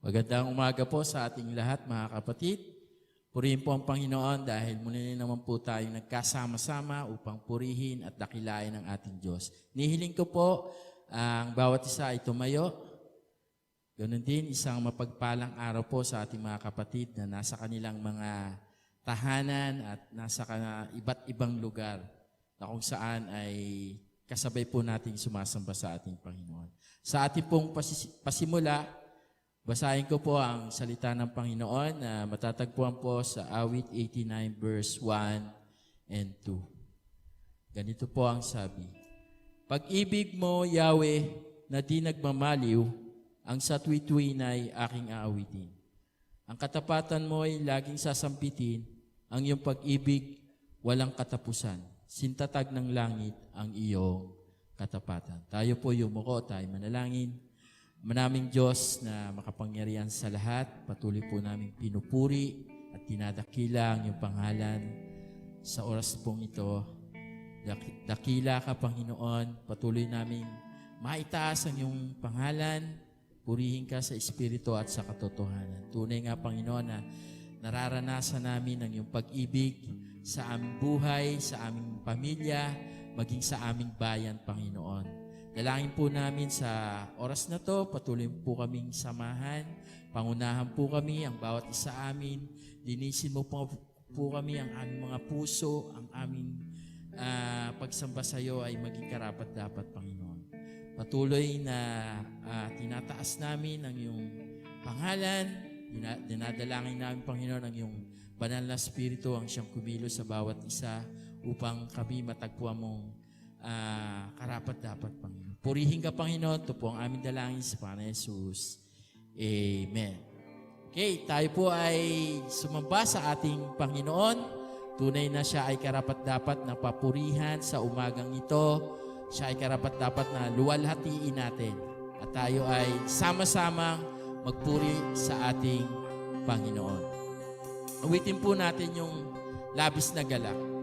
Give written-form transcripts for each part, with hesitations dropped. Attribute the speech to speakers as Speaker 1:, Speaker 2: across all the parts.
Speaker 1: Magandang umaga po sa ating lahat, mga kapatid. Purihin po ang Panginoon dahil muli naman po tayong nagkasama-sama upang purihin at dakilain ang ating Diyos. Nihiling ko po ang bawat isa ay tumayo. Ganun din, isang mapagpalang araw po sa ating mga kapatid na nasa kanilang mga tahanan at nasa iba't ibang lugar na kung saan ay kasabay po nating sumasamba sa ating Panginoon. Sa ating pong pasimula, basahin ko po ang salita ng Panginoon na matatagpuan po sa Awit 89 verse 1 and 2. Ganito po ang sabi. Pag-ibig mo, Yahweh, na di nagmamaliw, ang sa tuwi-tuwi na'y aking aawitin. Ang katapatan mo ay laging sasampitin, ang iyong pag-ibig walang katapusan. Sintatag ng langit ang iyong katapatan. Tayo po yumuko, tayo manalangin. Manaming Diyos na makapangyarihan sa lahat, patuloy po namin pinupuri at dinadakila ang iyong pangalan sa oras pong ito. Dakila ka, Panginoon, patuloy namin maitaas ang iyong pangalan, purihin ka sa Espiritu at sa katotohanan. Tunay nga, Panginoon, na nararanasan namin ang iyong pag-ibig sa aming buhay, sa aming pamilya, maging sa aming bayan, Panginoon. Dalangin po namin sa oras na to, patuloy po kaming samahan, pangunahan po kami ang bawat isa amin, linisin mo po kami ang aming mga puso, ang aming pagsamba sa iyo ay maging karapat-dapat, Panginoon. Patuloy na tinataas namin ang iyong pangalan, dinadalangin namin, Panginoon, ang iyong banal na Espiritu ang siyang kumilos sa bawat isa upang kami matagpuan mong karapat-dapat, Panginoon. Purihin ka, Panginoon. Ito po ang aming dalangin sa Panginoon Jesus. Amen. Okay, tayo po ay sumamba sa ating Panginoon. Tunay na siya ay karapat-dapat na papurihan sa umagang ito. Siya ay karapat-dapat na luwalhatiin natin. At tayo ay sama-samang magpuri sa ating Panginoon. Awitin po natin yung labis na galak.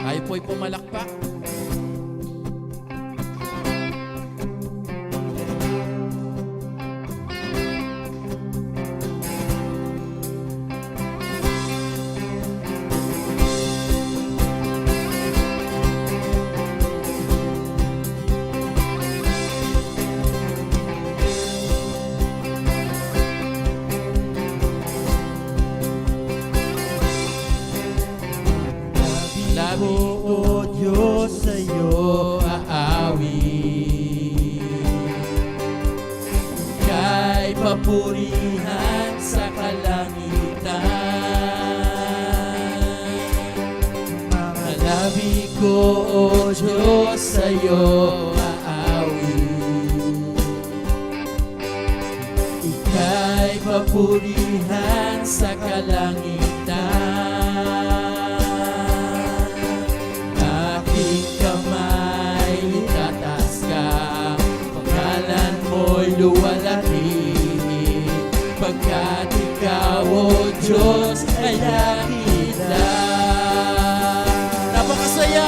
Speaker 1: Tayo po'y pumalakpak.
Speaker 2: O Diyos, sa'yo
Speaker 1: aawit. Kay papurihan sa kalangitan. Mga labi ko, O Diyos, sa'yo aawit. Ika'y papurihan sa kalangitan. Luwalhatiin pagkat ikaw, O Diyos, ay dakila. Napakasaya!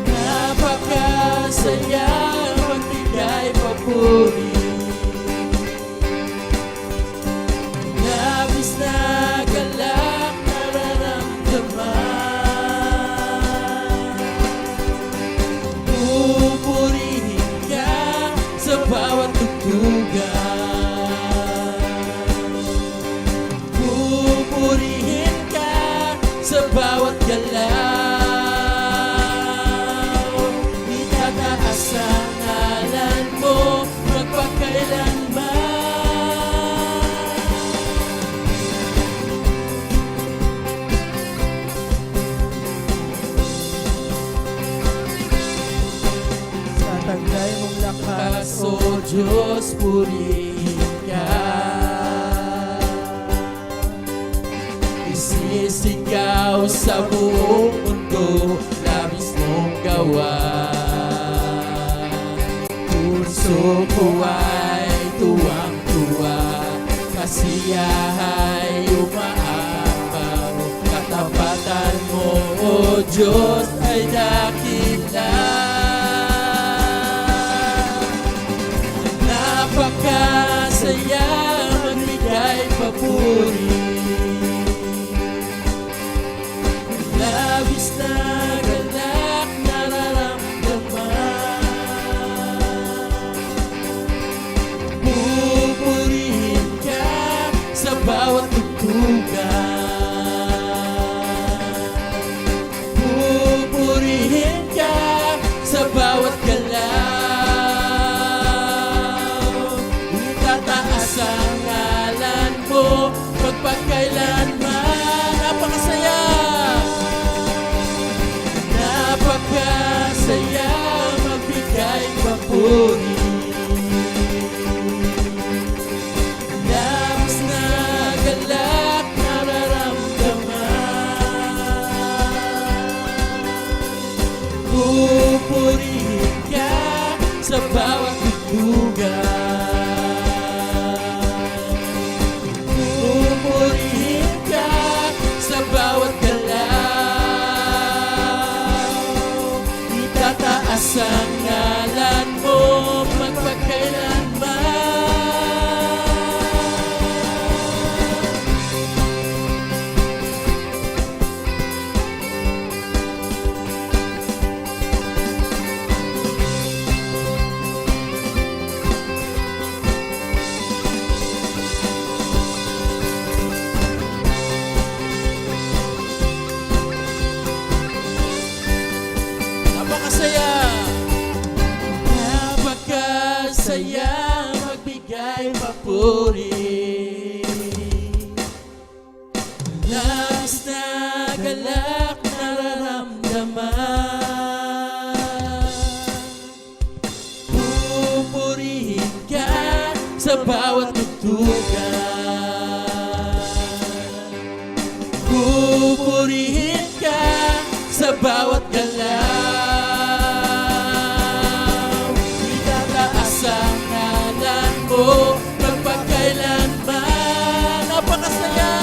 Speaker 1: Napakasaya magbigay papuri. Labis na galak nararamdaman. Pupurihin ka sa bawat pupurihin ka sa bawat galaw. Itataas ang ngalan mo magpakailanman.
Speaker 2: sa taglay mong lakas,
Speaker 1: O Diyos, purihin ka. Isisigaw sa buong mundo, labis mong gawa. Puso ko ay tuwang-tuwa, kasiyahay umaapaw. Katapatan mo, O Diyos, ay dakila. papuri. Labis na galak nararamdaman, pupurihin ka sa bawat tugtugan, pupurihin ka sa bawat galaw. Itataas ang ngalan mo magpagkailanman. Napakasaya, napakasaya magbigay papuri. Labis na galak nararamdaman, pupurihin ka sa bawat tugtugan, pupurihin ka sa bawat galaw. Itataas ang ngalan mo magpagkailanman. Napakasaya, napakasaya magbigay papuri. Labis na galak nararamdaman, pupurihin ka sa bawat tugtugan, pupurihin ka sa bawat galaw. Itataas ang ngalan mo magpagkailanman. Napakasaya,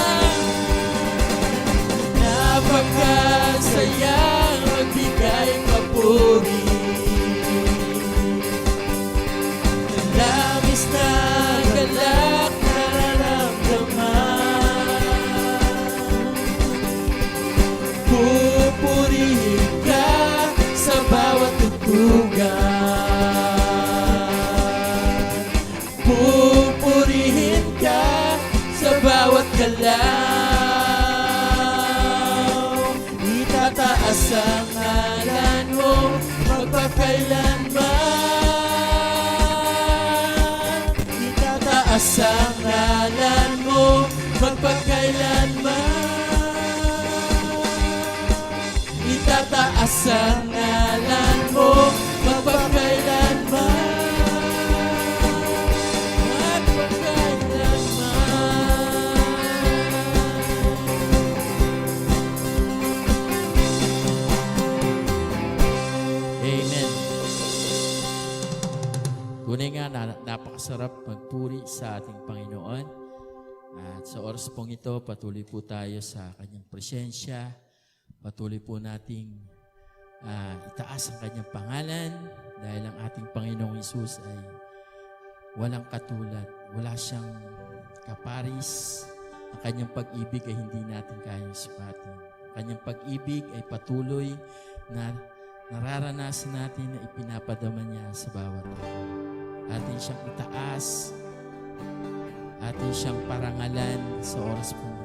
Speaker 1: napakasaya magbigay papuri. Labis na galak nararamdaman, pupurihin ka sa bawat tugtugan, pupurihin ka sa bawat galaw. Itataas ang ngalan mo magpagkailanman. Itataas ang ngalan mo magpagkailanman. Itataas ang ngalan mo magpagkailanman. Amen. Tunay nga na napakasarap magpuri sa ating Panginoon. At sa oras pong ito, patuloy po tayo sa Kanyang presensya. Patuloy po nating itaas ang Kanyang pangalan dahil ang ating Panginoong Hesus ay walang katulad. Wala siyang kaparis. Ang Kanyang pag-ibig ay hindi natin kayang sukatin. Ang Kanyang pag-ibig ay patuloy na nararanasan natin na ipinapadama niya sa bawat tao. Atin siyang itaas, atin siyang parangalan sa oras po ito.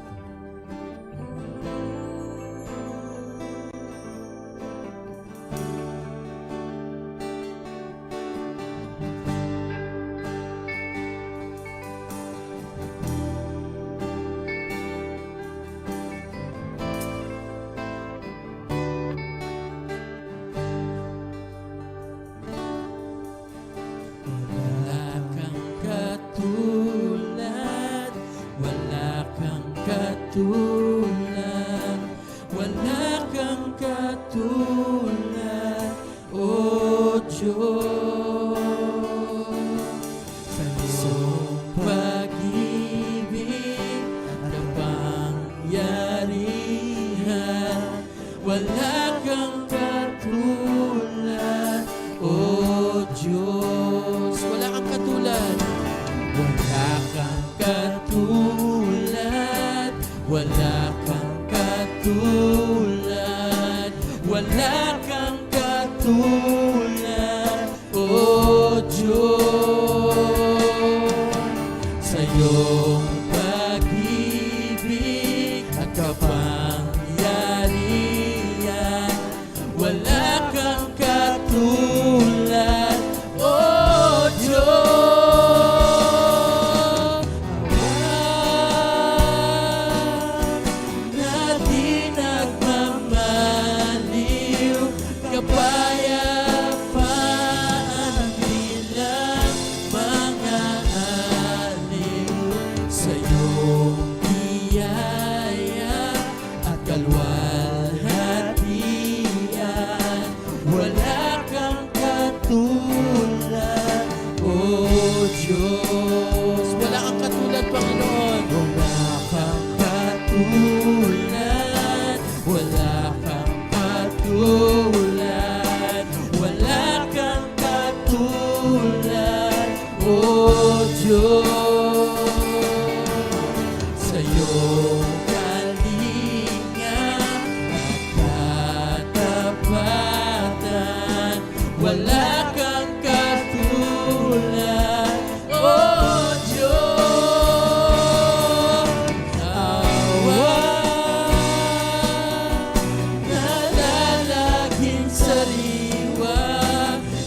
Speaker 1: katulad, wala kang katulad, O Diyos. Sa iyong pag-ibig at kapangyarihan, wala kang katulad, O Diyos. Wala kang katulad, wala kang katulad. katulad, wala kang katulad, O Diyos. Sa iyong pag-ibig at kapangyarihan, wala kang katulad, O Diyos. Na di nagmamaliw, kapayapaan nilang mga aliw. Sa iyong biyaya at kalwalhatian, wala kang katulad, O Diyos. Wala kang katulad, Panginoon. Wala kang katulad, wala kang katulad, wala kang katulad, O Diyos. Sa iyong kalinga at katapatan, wala kang katulad, O Diyos. Awa nalalaging sariwa,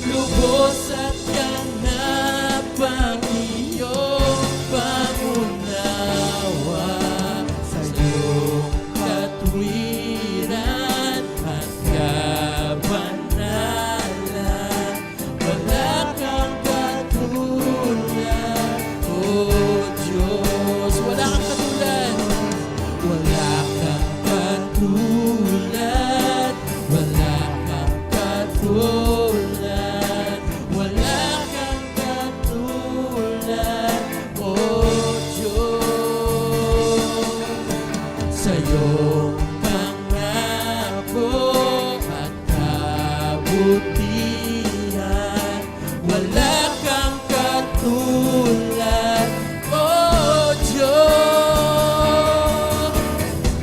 Speaker 1: lubos at ganapang iyong pangunawa. Sa iyong katwiran at kabanalan, wala kang katulad, O Diyos. Wala kang katulad. Wala kang katulad, wala kang katulad, wala kang katulad, O Diyos. Sa iyong pangako at kabutihan, wala kang katulad, O Diyos.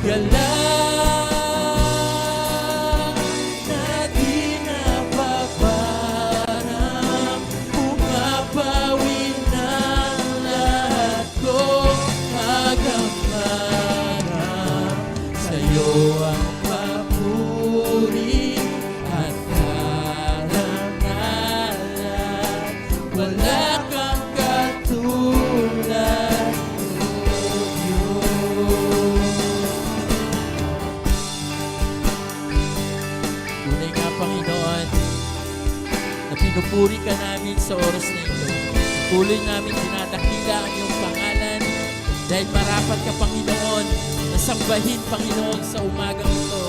Speaker 1: Galang na di napaparang, pumapawi ng lahat kong agamara. Sa iyo ang papuri at karangalan, wala kang katulad, O Diyos. Tunay nga, Panginoon, na pinupuri ka namin sa oras na ito. Tuloy namin dinadakila ang iyong pangalan dahil marapat ka, Panginoon, na sambahin, Panginoon, sa umagang ito.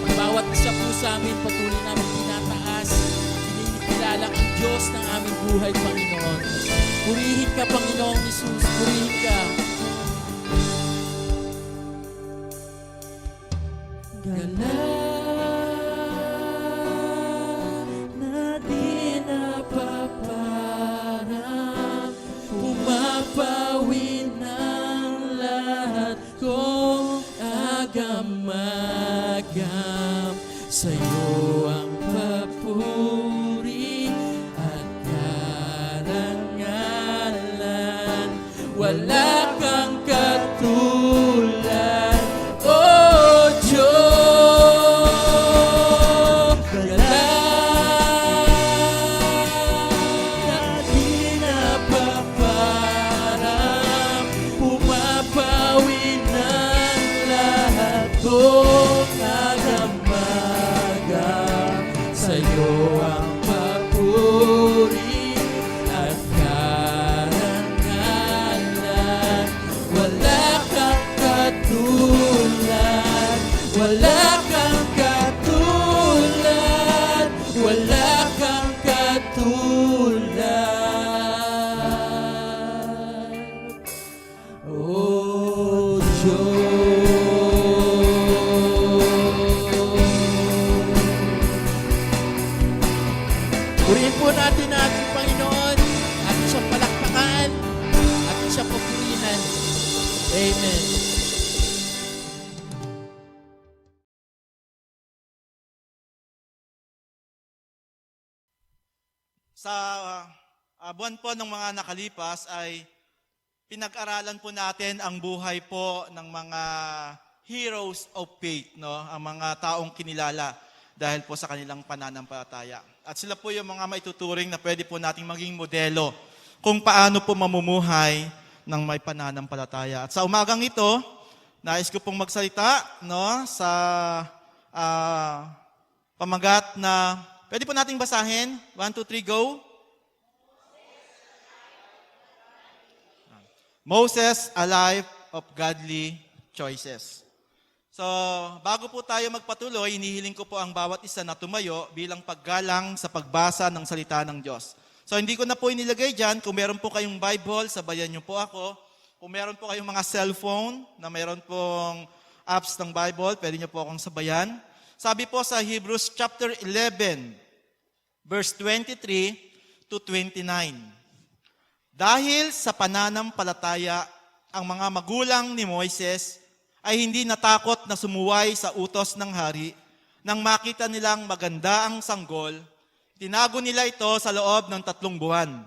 Speaker 1: Ang bawat isa po sa amin, patuloy namin tinataas, kinikilala ang Diyos ng aming buhay, Panginoon. Purihin ka, Panginoong Jesus, purihin ka. Galang na di napaparang, pumapawi ng lahat kong agam-agam. Sa iyo ang papuri at karangalan, wala kang katulad, O Diyos. Galang na di napaparang, pumapawi ng lahat kong agam-agam. Sa iyo ang papuri at karangalan, wala kang katulad, wala kang katulad, wala kang katulad, O Diyos. Purihin po natin ang ating Panginoon, ating siyang palakpakan, ating siyang papurihan. Amen.
Speaker 3: Sa buwan po ng mga nakalipas ay pinag-aralan po natin ang buhay po ng mga heroes of faith, no? Ang mga taong kinilala dahil po sa kanilang pananampalataya. At sila po yung mga maituturing na pwede po nating maging modelo kung paano po mamumuhay ng may pananampalataya. At sa umagang ito, nais ko pong magsalita, no, sa pamagat na pwede po nating basahin. 1, 2, 3, go. Moses, a life of godly choices. So, bago po tayo magpatuloy, hinihiling ko po ang bawat isa na tumayo bilang paggalang sa pagbasa ng salita ng Diyos. So, hindi ko na po inilagay dyan. Kung meron po kayong Bible, sabayan niyo po ako. Kung meron po kayong mga cellphone na meron pong apps ng Bible, pwede niyo po akong sabayan. Sabi po sa Hebrews chapter 11, verse 23 to 29. Dahil sa pananampalataya, ang mga magulang ni Moises ay hindi natakot na sumuway sa utos ng hari. Nang makita nilang maganda ang sanggol, tinago nila ito sa loob ng 3 buwan.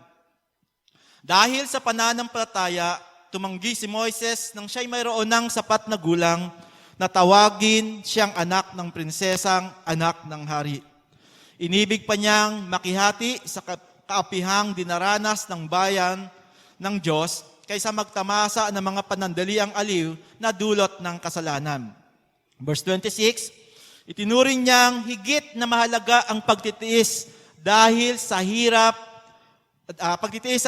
Speaker 3: Dahil sa pananampalataya, tumanggi si Moises nang siya'y mayroon ng sapat na gulang na tawagin siyang anak ng prinsesang anak ng hari. Inibig pa niyang makihati sa kaapihang dinaranas ng bayan ng Diyos kaysa magtamasa ng mga panandaliang aliw na dulot ng kasalanan. Verse 26, itinuring niyang higit na mahalaga ang pagtitiis sa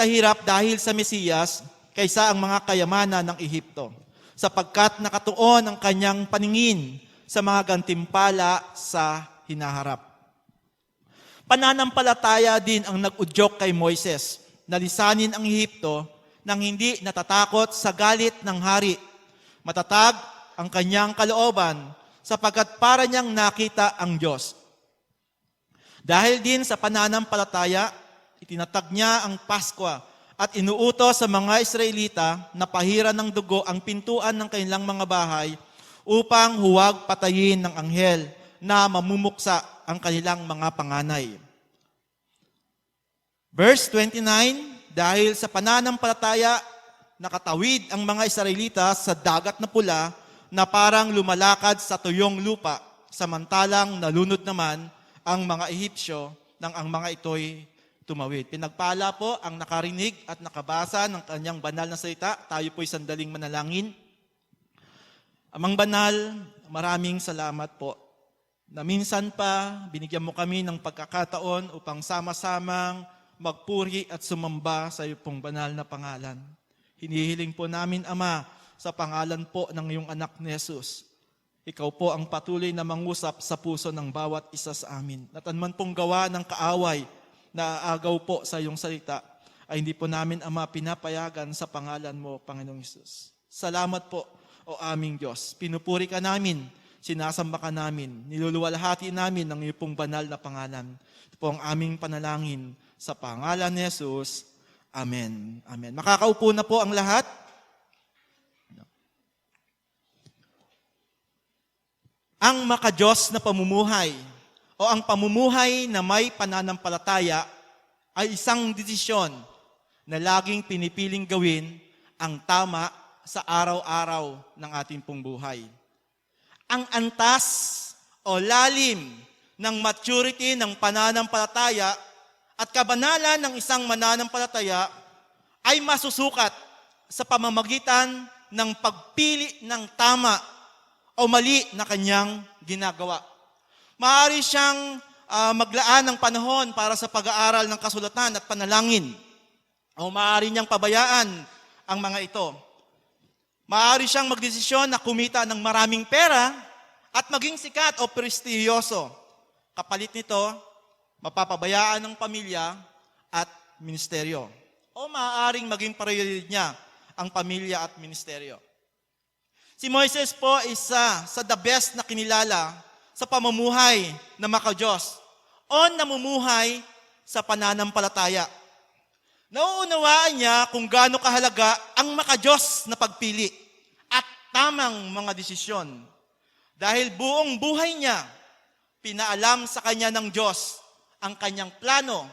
Speaker 3: hirap dahil sa Mesiyas kaysa ang mga kayamanan ng Ehipto, sapagkat nakatuon ang kanyang paningin sa mga gantimpala sa hinaharap. Pananampalataya din ang nag-udyok kay Moises na lisanin ang Ehipto nang hindi natatakot sa galit ng hari. Matatag ang kanyang kalooban sapagkat para niyang nakita ang Diyos. Dahil din sa pananampalataya, itinatag niya ang Pasko at inuutos sa mga Israelita na pahiran ng dugo ang pintuan ng kanilang mga bahay upang huwag patayin ng anghel na mamumuksa ang kanilang mga panganay. Verse 29, dahil sa pananampalataya, nakatawid ang mga Israelita sa dagat na pula na parang lumalakad sa tuyong lupa, samantalang nalunod naman ang mga Ehipsyo nang ang mga ito'y tumawid. Pinagpala po ang nakarinig at nakabasa ng kanyang banal na salita. Tayo po'y sandaling manalangin. Amang banal, maraming salamat po na minsan pa binigyan mo kami ng pagkakataon upang sama-samang magpuri at sumamba sa iyo pong banal na pangalan. Hinihiling po namin, Ama, sa pangalan po ng iyong anak ni Jesus. Ikaw po ang patuloy na mangusap sa puso ng bawat isa sa amin. Natanman pong gawa ng kaaway na aagaw po sa iyong salita, ay hindi po namin, Ama, pinapayagan sa pangalan mo, Panginoong Jesus. Salamat po, o aming Diyos. Pinupuri ka namin, sinasamba ka namin, niluluwalhati namin ng iyong pong banal na pangalan. Ito po ang aming panalangin sa pangalan ni Jesus. Amen. Amen. Makakaupo na po ang lahat. Ang makadiyos na pamumuhay o ang pamumuhay na may pananampalataya ay isang desisyon na laging pinipiling gawin ang tama sa araw-araw ng ating pong buhay. Ang antas o lalim ng maturity ng pananampalataya at kabanalan ng isang mananampalataya ay masusukat sa pamamagitan ng pagpili ng tama o mali na kanyang ginagawa. Maaari siyang maglaan ng panahon para sa pag-aaral ng kasulatan at panalangin. O maaari niyang pabayaan ang mga ito. Maaari siyang magdesisyon na kumita ng maraming pera at maging sikat o prestigiyoso. Kapalit nito, mapapabayaan ng pamilya at ministeryo. O maaaring maging prioridad niya ang pamilya at ministeryo. Si Moises po isa sa the best na kinilala sa pamumuhay na makadiyos o namumuhay sa pananampalataya. Nauunawaan niya kung gaano kahalaga ang makadiyos na pagpili at tamang mga desisyon. Dahil buong buhay niya, pinaalam sa kanya ng Diyos ang kanyang plano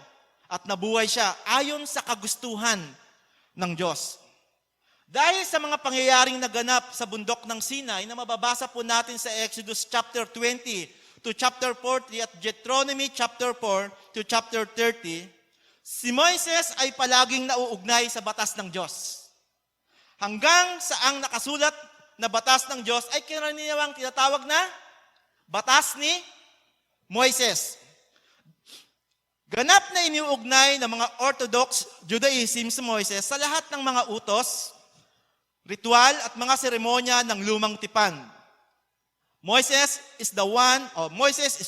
Speaker 3: at nabuhay siya ayon sa kagustuhan ng Diyos. Dahil sa mga pangyayaring naganap sa bundok ng Sinai na mababasa po natin sa Exodus chapter 20 to chapter 40 at Deuteronomy chapter 4 to chapter 30, si Moises ay palaging nauugnay sa batas ng Diyos. Hanggang sa ang nakasulat na batas ng Diyos ay karaniwang tinatawag na batas ni Moises. Ganap na iniuugnay ng mga Orthodox Judaism si Moises sa lahat ng mga utos, ritual at mga seremonya ng lumang tipan. Moises is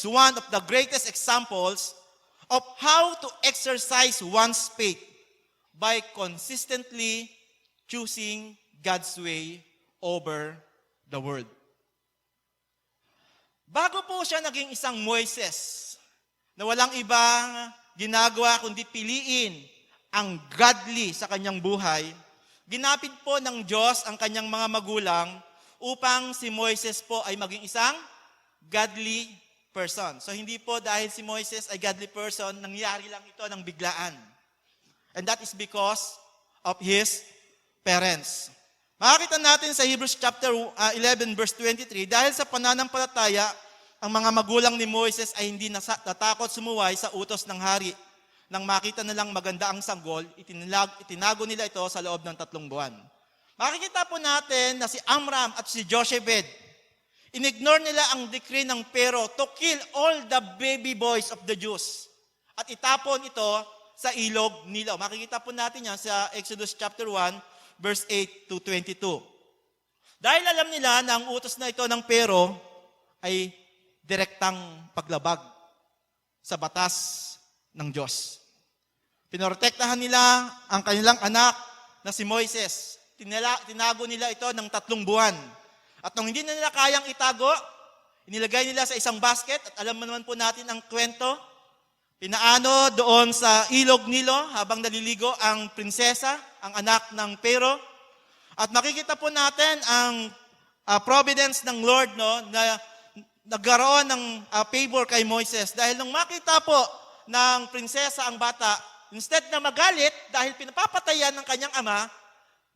Speaker 3: one of the greatest examples of how to exercise one's faith by consistently choosing God's way over the world. Bago po siya naging isang Moises, na walang ibang ginagawa kundi piliin ang godly sa kanyang buhay, ginapit po ng Diyos ang kanyang mga magulang upang si Moises po ay maging isang godly person. So hindi po dahil si Moises ay godly person, nangyari lang ito ng biglaan. And that is because of his parents. Makikita natin sa Hebrews chapter 11 verse 23, dahil sa pananampalataya, ang mga magulang ni Moises ay hindi natakot sumuway sa utos ng hari. Nang makita nilang maganda ang sanggol, itinago nila ito sa loob ng 3 buwan. Makikita po natin na si Amram at si Jochebed, inignore nila ang decree ng Pero to kill all the baby boys of the Jews. At itapon ito sa ilog Nilo. Makikita po natin yan sa Exodus chapter 1, verse 8 to 22. Dahil alam nila na ang utos na ito ng Pero ay direktang paglabag sa batas ng Diyos. Pinoprotektahan nila ang kanilang anak na si Moises. Tinago nila ito ng 3 buwan. At nung hindi na nila kayang itago, inilagay nila sa isang basket. At alam mo naman po natin ang kwento. Pinaano doon sa ilog Nilo habang naliligo ang prinsesa, ang anak ng Pero. At makikita po natin ang providence ng Lord, no, na nagkaroon ng favor kay Moises. Dahil nung makita po ng prinsesa ang bata, instead na magalit dahil pinapapatayan ng kanyang ama,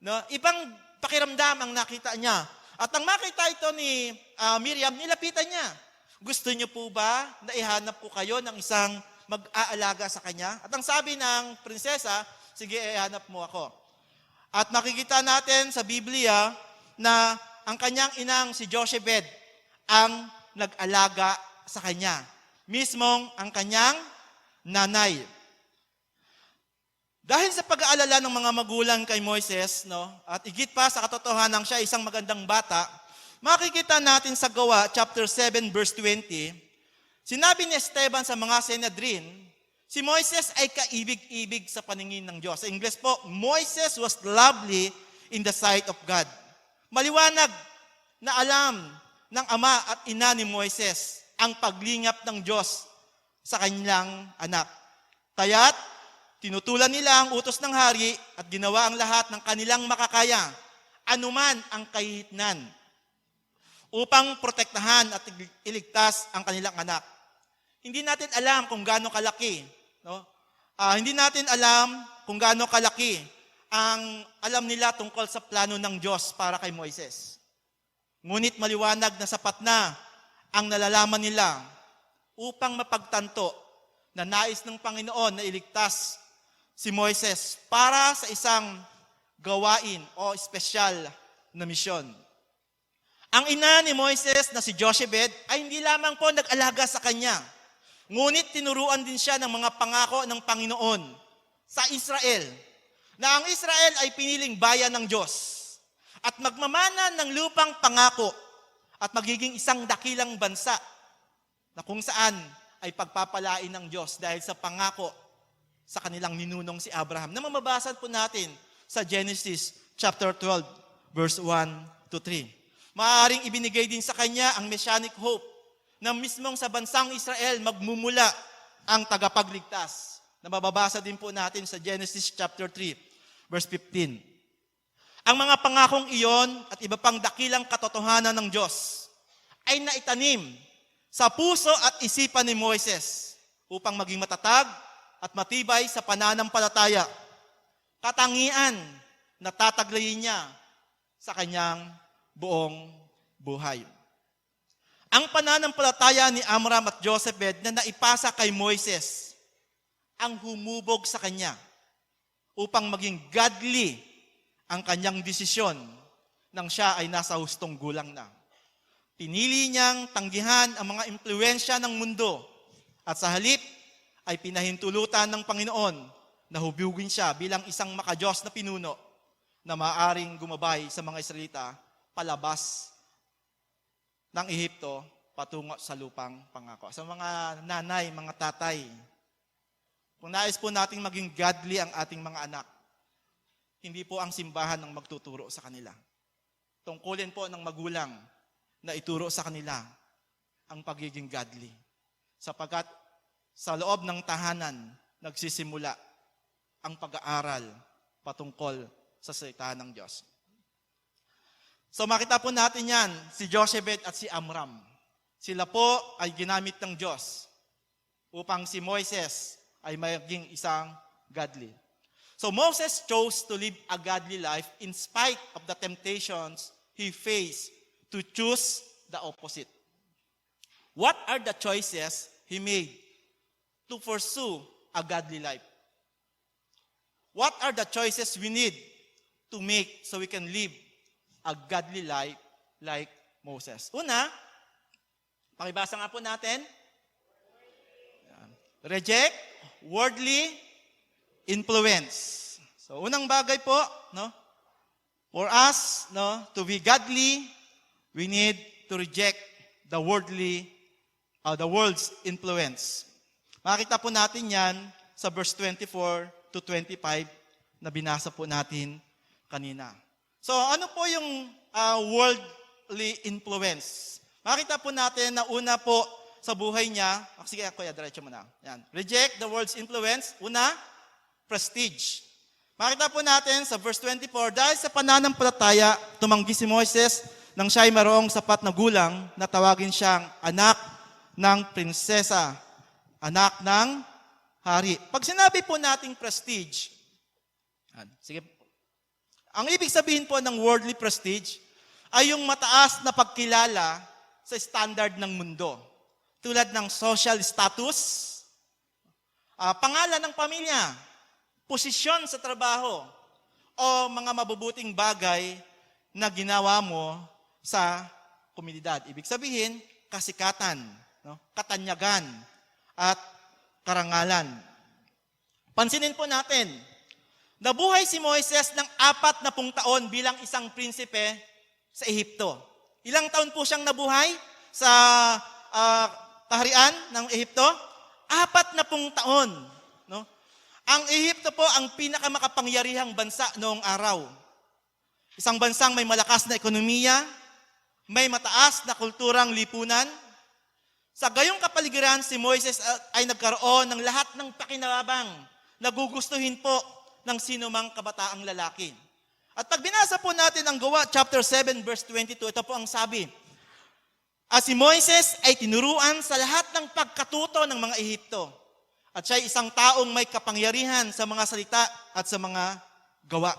Speaker 3: no, ibang pakiramdam ang nakita niya. At nang makita ito ni Miriam, nilapitan niya. Gusto niyo po ba na ihanap ko kayo ng isang mag-aalaga sa kanya? At ang sabi ng prinsesa, sige, ihanap mo ako. At makikita natin sa Biblia na ang kanyang inang si Jochebed ang nag-alaga sa kanya. Mismong ang kanyang nanay. Dahil sa pag-aalala ng mga magulang kay Moises, no, at igit pa sa katotohanan siya isang magandang bata, makikita natin sa Gawa, chapter 7, verse 20, sinabi ni Esteban sa mga Sanhedrin, si Moises ay kaibig-ibig sa paningin ng Diyos. Sa English po, Moises was lovely in the sight of God. Maliwanag na alam ng ama at ina ni Moises ang paglingap ng Diyos sa kanilang anak. Kaya't tinutulan nila ang utos ng hari at ginawa ang lahat ng kanilang makakaya, anuman ang kahihitnan, upang protektahan at iligtas ang kanilang anak. Hindi natin alam kung gaano kalaki, no? Hindi natin alam kung gaano kalaki ang alam nila tungkol sa plano ng Diyos para kay Moises. Ngunit maliwanag na sapat na ang nalalaman nila upang mapagtanto na nais ng Panginoon na iligtas si Moises para sa isang gawain o espesyal na misyon. Ang ina ni Moises na si Jochebed ay hindi lamang po nag-alaga sa kanya, ngunit tinuruan din siya ng mga pangako ng Panginoon sa Israel, na ang Israel ay piniling bayan ng Diyos at magmamana ng lupang pangako at magiging isang dakilang bansa na kung saan ay pagpapalain ng Diyos dahil sa pangako sa kanilang ninunong si Abraham. Na mababasa po natin sa Genesis chapter 12, verse 1 to 3. Maaaring ibinigay din sa kanya ang messianic hope na mismong sa bansang Israel magmumula ang tagapagligtas. Na mababasa din po natin sa Genesis chapter 3, verse 15. Ang mga pangakong iyon at iba pang dakilang katotohanan ng Diyos ay naitanim sa puso at isipan ni Moises upang maging matatag at matibay sa pananampalataya. Katangian na tataglayin niya sa kanyang buong buhay. Ang pananampalataya ni Amram at Jochebed na naipasa kay Moises ang humubog sa kanya upang maging godly ang kanyang desisyon nang siya ay nasa hustong gulang na. Pinili niyang tanggihan ang mga impluwensya ng mundo at sa halip ay pinahintulutan ng Panginoon na hubugin siya bilang isang makadiyos na pinuno na maaring gumabay sa mga Israelita palabas ng Ehipto patungo sa lupang pangako. Sa mga nanay, mga tatay, kung nais po nating maging godly ang ating mga anak, hindi po ang simbahan ang magtuturo sa kanila. Tungkulin po ng magulang na ituro sa kanila ang pagiging godly. Sapagkat sa loob ng tahanan, nagsisimula ang pag-aaral patungkol sa salita ng Diyos. So makita po natin yan, si Jochebed at si Amram. Sila po ay ginamit ng Diyos upang si Moises ay maging isang godly. So Moses chose to live a godly life in spite of the temptations he faced to choose the opposite. What are the choices he made to pursue a godly life? What are the choices we need to make so we can live a godly life like Moses? Una, pakibasa nga po natin. Reject worldly influence. So unang bagay po, no? For us, no, to be godly, we need to reject the world's influence. Makita po natin yan sa verse 24 to 25 na binasa po natin kanina. So ano po yung worldly influence? Makita po natin na una po sa buhay niya, sige kuya, diretso mo na. Yan. Reject the world's influence. Una, prestige. Makita po natin sa verse 24, dahil sa pananampalataya, tumanggi si Moises nang siya ay mayroong sapat na gulang na tawagin siyang anak ng prinsesa, anak ng hari. Pag sinabi po nating prestige, sige, ang ibig sabihin po ng worldly prestige ay yung mataas na pagkilala sa standard ng mundo. Tulad ng social status, pangalan ng pamilya, posisyon sa trabaho, o mga mabubuting bagay na ginawa mo sa komunidad. Ibig sabihin, kasikatan, no? Katanyagan, at karangalan. Pansinin po natin, nabuhay si Moises ng 40 taon bilang isang prinsipe sa Ehipto. Ilang taon po siyang nabuhay sa kaharian ng Ehipto? 40 taon. No? Ang Ehipto po ang pinakamakapangyarihang bansa noong araw. Isang bansang may malakas na ekonomiya, may mataas na kulturang lipunan. Sa gayong kapaligiran, si Moises ay nagkaroon ng lahat ng pakinabang na gugustuhin po ng sinumang kabataang lalaki. At pag binasa po natin ang Gawa chapter 7 verse 22, ito po ang sabi. Si Moises ay tinuruan sa lahat ng pagkatuto ng mga Ehipto. At siya ay isang taong may kapangyarihan sa mga salita at sa mga gawa.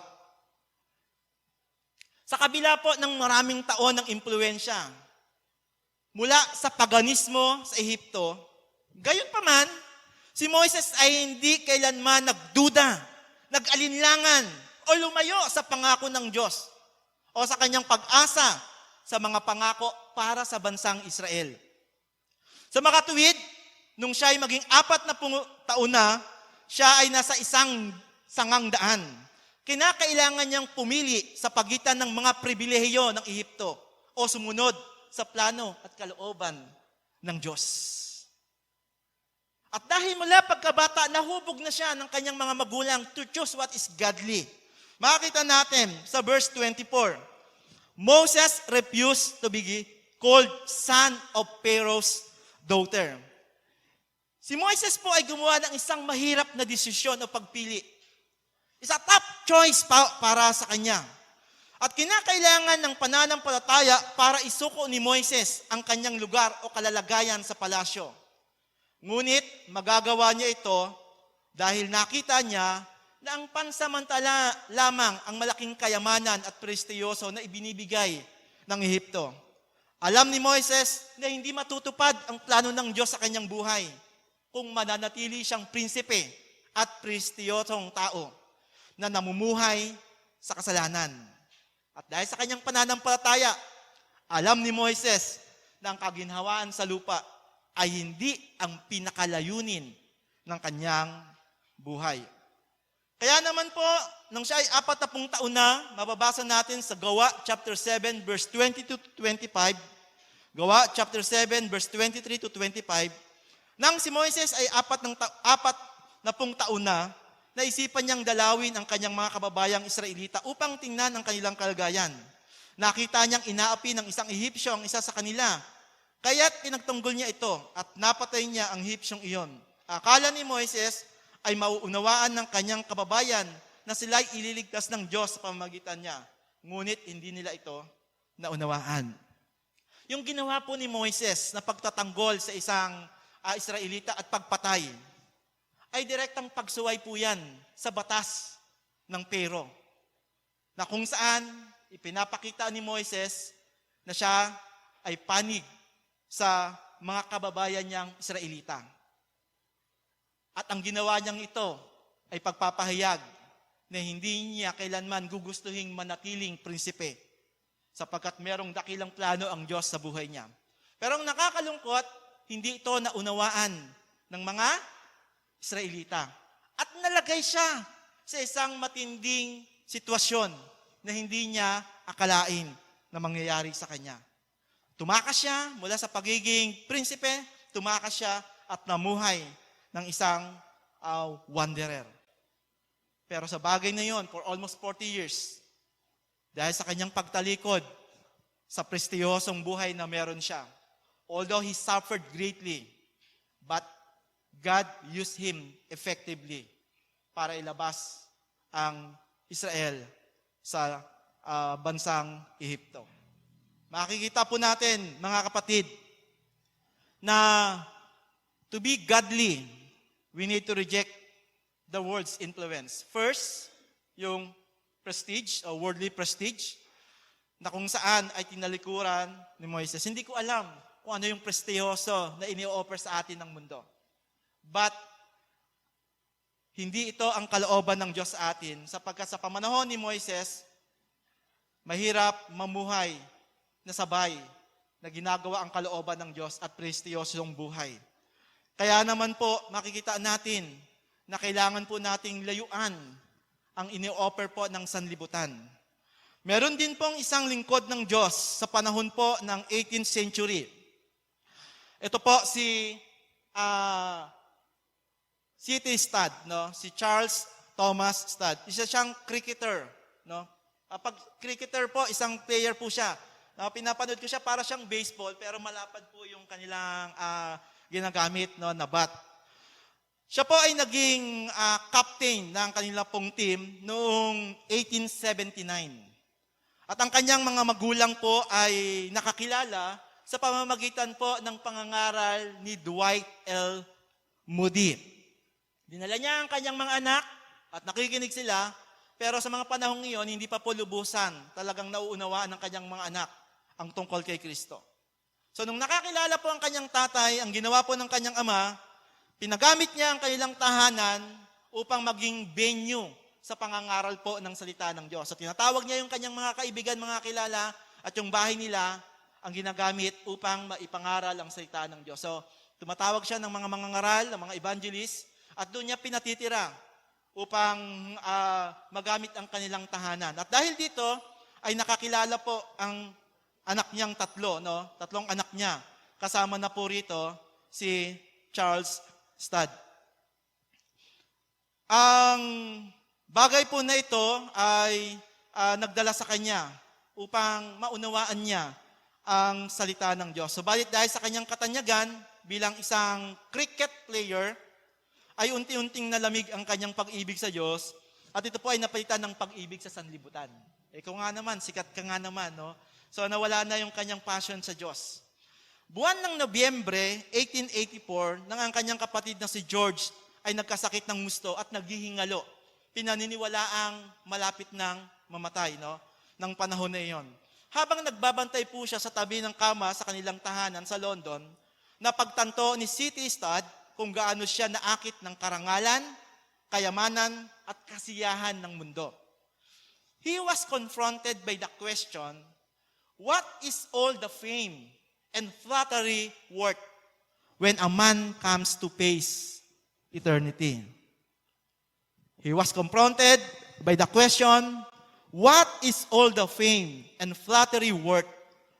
Speaker 3: Sa kabila po ng maraming taon ng impluensya, mula sa paganismo sa Ehipto, gayon pa man, si Moises ay hindi kailanman nagduda, nag-alinlangan, o lumayo sa pangako ng Diyos, o sa kanyang pag-asa sa mga pangako para sa bansang Israel. Sa makatuwid, nung siya ay maging 40 taon na, siya ay nasa isang sangang daan. Kinakailangan niyang pumili sa pagitan ng mga pribilehiyo ng Ehipto o sumunod sa plano at kalooban ng Diyos. At dahil mula pagkabata, nahubog na siya ng kanyang mga magulang to choose what is godly. Makikita natin sa verse 24, Moses refused to be called son of Pharaoh's daughter. Si Moises po ay gumawa ng isang mahirap na desisyon o pagpili. Isa top choice para sa kanya. At kinakailangan ng pananampalataya para isuko ni Moises ang kanyang lugar o kalalagayan sa palasyo. Ngunit magagawa niya ito dahil nakita niya na ang pansamantala lamang ang malaking kayamanan at prestiyoso na ibinibigay ng Ehipto. Alam ni Moises na hindi matutupad ang plano ng Diyos sa kanyang buhay kung mananatili siyang prinsipe at prestiyosong tao na namumuhay sa kasalanan. At dahil sa kanyang pananampalataya, alam ni Moises na ang kaginhawaan sa lupa ay hindi ang pinakalayunin ng kanyang buhay. Kaya naman po, nung siya ay 40 taon na, mababasa natin sa Gawa chapter 7 verse 20 to 25, Gawa chapter 7 verse 23 to 25, nang si Moises ay 40 taon na, naisipan niyang dalawin ang kanyang mga kababayang Israelita upang tingnan ang kanilang kalagayan. Nakita niyang inaapi ng isang Ehipsyo ang isa sa kanila. Kaya't pinagtanggol niya ito at napatay niya ang Ehipsyong iyon. Akala ni Moises ay mauunawaan ng kanyang kababayan na sila'y ililigtas ng Diyos sa pamamagitan niya. Ngunit hindi nila ito naunawaan. Yung ginawa po ni Moises na pagtatanggol sa isang Israelita at pagpatay, ay direktang pagsuway po yan sa batas ng Pero, na kung saan ipinapakita ni Moises na siya ay panig sa mga kababayan niyang Israelita. At ang ginawa niyang ito ay pagpapahayag na hindi niya kailanman gugustuhing manatiling prinsipe sapagkat merong dakilang plano ang Diyos sa buhay niya. Pero ang nakakalungkot, hindi ito naunawaan ng mga Israelita. At nalagay siya sa isang matinding sitwasyon na hindi niya akalain na mangyayari sa kanya. Tumakas siya mula sa pagiging prinsipe, tumakas siya at namuhay ng isang wanderer. Pero sa bagay na yon, for almost 40 years, dahil sa kanyang pagtalikod sa prestiyosong buhay na meron siya, although he suffered greatly, but God used him effectively para ilabas ang Israel sa bansang Ehipto. Makikita po natin, mga kapatid, na to be godly, we need to reject the world's influence. First, yung prestige o worldly prestige na kung saan ay tinalikuran ni Moises. Hindi ko alam kung ano yung prestiyoso na ini-offer sa atin ng mundo. But, hindi ito ang kalooban ng Diyos sa atin sapagkat sa pamanahon ni Moises, mahirap mamuhay na sabay na ginagawa ang kalooban ng Diyos at prestiyosong buhay. Kaya naman po, makikita natin na kailangan po nating layuan ang ini-offer po ng sanlibutan. Meron din pong isang lingkod ng Diyos sa panahon po ng 18th century. Ito po si C.T. Studd, no? Si Charles Thomas Studd. Isa siyang cricketer. No? Pag cricketer po, isang player po siya. Pinapanood ko siya para siyang baseball pero malapad po yung kanilang ginagamit na bat. Siya po ay naging captain ng kanilang pong team noong 1879. At ang kanyang mga magulang po ay nakakilala sa pamamagitan po ng pangangaral ni Dwight L. Moody. Dinala niya ang kanyang mga anak at nakikinig sila, pero sa mga panahong iyon, hindi pa po lubusan talagang nauunawaan ng kanyang mga anak ang tungkol kay Kristo. So nung nakakilala po ang kanyang tatay, ang ginawa po ng kanyang ama, pinagamit niya ang kanilang tahanan upang maging venue sa pangangaral po ng salita ng Diyos. So tinatawag niya yung kanyang mga kaibigan, mga kilala, at yung bahay nila ang ginagamit upang maipangaral ang salita ng Diyos. So tumatawag siya ng mga mangangaral, ng mga evangelist, at doon niya pinatitira upang magamit ang kanilang tahanan. At dahil dito, ay nakakilala po ang anak niyang tatlong anak niya. Kasama na po rito si Charles Studd. Ang bagay po na ito ay nagdala sa kanya upang maunawaan niya ang salita ng Diyos. Subalit dahil sa kanyang katanyagan bilang isang cricket player, ay unti-unting nalamig ang kanyang pag-ibig sa Diyos at ito po ay napalitan ng pag-ibig sa sanlibutan. Ikaw nga naman, sikat ka nga naman, no? So nawala na yung kanyang passion sa Diyos. Buwan ng Nobyembre 1884, nang ang kanyang kapatid na si George ay nagkasakit ng gusto at naghihingalo. Pinaniniwalaang malapit ng mamatay, no? Ng panahon na iyon. Habang nagbabantay po siya sa tabi ng kama sa kanilang tahanan sa London, napagtanto ni C.T. Studd kung gaano siya naakit ng karangalan, kayamanan, at kasiyahan ng mundo. He was confronted by the question, what is all the fame and flattery worth when a man comes to face eternity? He was confronted by the question, what is all the fame and flattery worth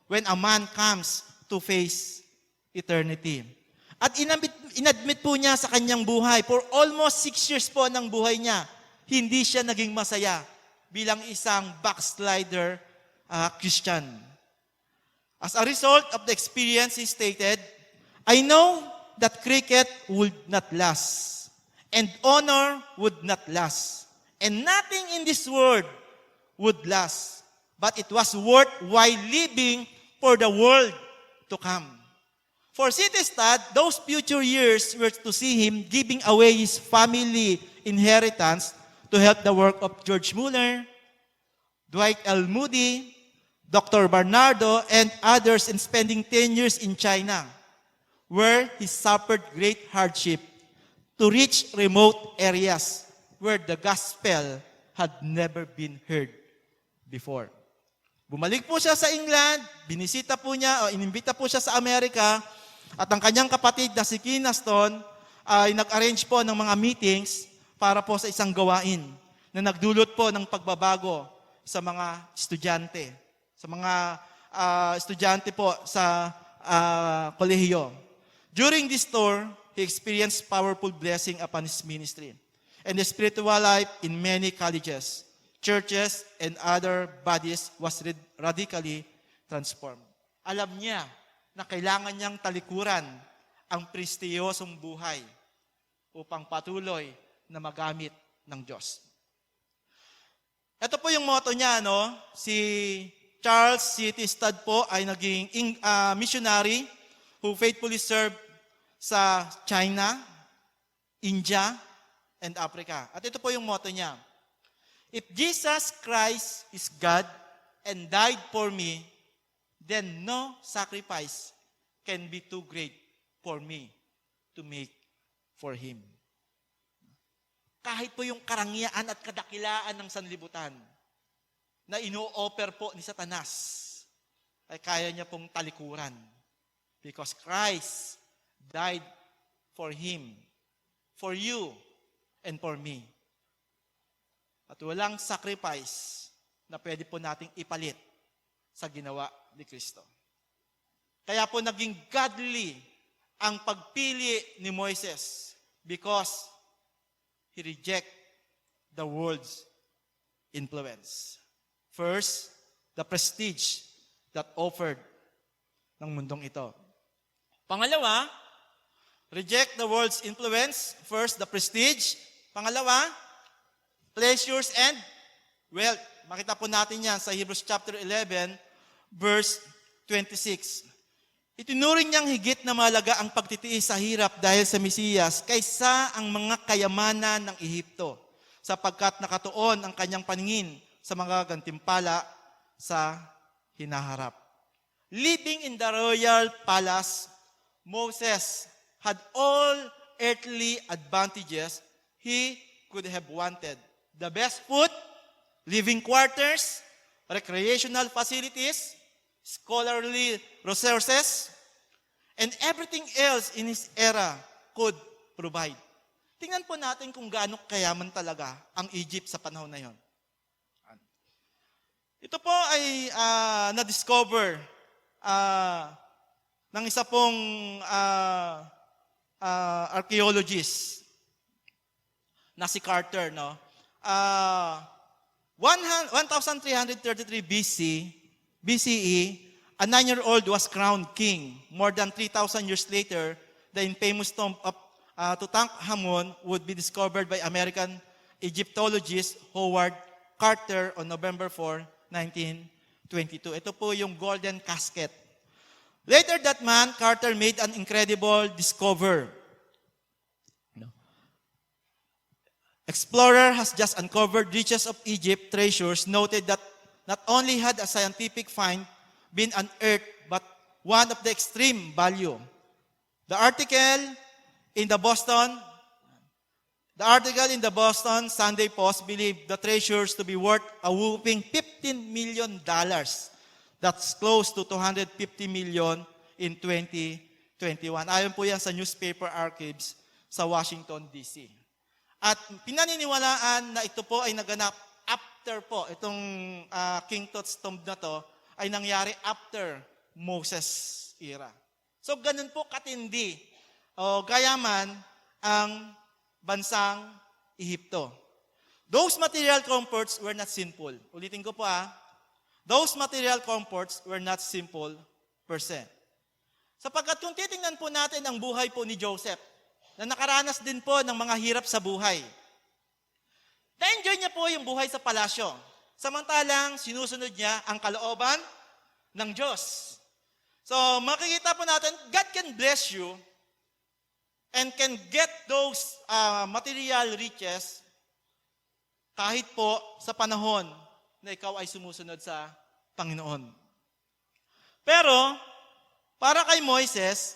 Speaker 3: when a man comes to face eternity? At inadmit po niya sa kanyang buhay, for almost 6 years po ng buhay niya, hindi siya naging masaya bilang isang backslider Christian. As a result of the experience, he stated, I know that cricket would not last, and honor would not last, and nothing in this world would last, but it was worthwhile living for the world to come. For C.T. Studd, those future years were to see him giving away his family inheritance to help the work of George Mueller, Dwight L. Moody, Dr. Barnardo, and others, in spending 10 years in China, where he suffered great hardship to reach remote areas where the gospel had never been heard before. Bumalik po siya sa England, binisita po niya, o inimbita po siya sa Amerika, at ang kanyang kapatid na si Kinaston ay nag-arrange po ng mga meetings para po sa isang gawain na nagdulot po ng pagbabago sa mga estudyante. Sa mga estudyante po sa kolehiyo. During this tour, he experienced powerful blessing upon his ministry and the spiritual life in many colleges, churches, and other bodies was radically transformed. Alam niya na kailangan niyang talikuran ang prestiyosong buhay upang patuloy na magamit ng Diyos. Ito po yung motto niya, no? Si Charles C.T. Studd po ay naging missionary who faithfully served sa China, India, and Africa. At ito po yung motto niya. If Jesus Christ is God and died for me, then no sacrifice can be too great for me to make for Him. Kahit po yung karangyaan at kadakilaan ng sanlibutan na ino-offer po ni Satanas, ay kaya niya pong talikuran. Because Christ died for him, for you, and for me. At walang sacrifice na pwede po nating ipalit sa ginawa ni Kristo. Kaya po naging godly ang pagpili ni Moises because he reject the world's influence. First, the prestige that offered ng mundong ito. Pangalawa, reject the world's influence. First, the prestige. Pangalawa, pleasures and wealth. Makita po natin yan sa Hebrews chapter 11, verse 26. Itinuring niyang higit na mahalaga ang pagtitiis sa hirap dahil sa Mesiyas kaysa ang mga kayamanan ng Ehipto, sapagkat nakatuon ang kanyang paningin sa mga gantimpala sa hinaharap. Living in the royal palace, Moses had all earthly advantages he could have wanted. The best food, living quarters, recreational facilities, scholarly resources, and everything else in his era could provide. Tingnan po natin kung gaano kayaman talaga ang Egypt sa panahon na yon. Ito po ay na-discover ng isa pong archaeologist na si Carter, no? 1333 BCE, a 9-year-old was crowned king. More than 3,000 years later, the infamous tomb of Tutankhamun would be discovered by American Egyptologist Howard Carter on November 4, 1922. Ito po yung golden casket. Later that month, Carter made an incredible discovery. explorer has just uncovered riches of Egypt treasures, noted that not only had a scientific find been unearthed, but one of the extreme value. The article in the Boston Sunday Post believed the treasures to be worth a whopping $15 million. That's close to 250 million in 2021. Ayon po yan sa newspaper archives sa Washington, D.C. At pinaniniwalaan na ito po ay naganap after po, itong King Tut's tomb na to, ay nangyari after Moses era. So ganun po katindi o gayaman ang bansang Ehipto. Those material comforts were not sinful. Ulitin ko po Those material comforts were not simple per se. Sapagkat kung titingnan po natin ang buhay po ni Joseph, na nakaranas din po ng mga hirap sa buhay, na-enjoy niya po yung buhay sa palasyo. Samantalang sinusunod niya ang kalooban ng Diyos. So makikita po natin, God can bless you and can get those material riches kahit po sa panahon na ikaw ay sumusunod sa Panginoon. Pero, para kay Moises,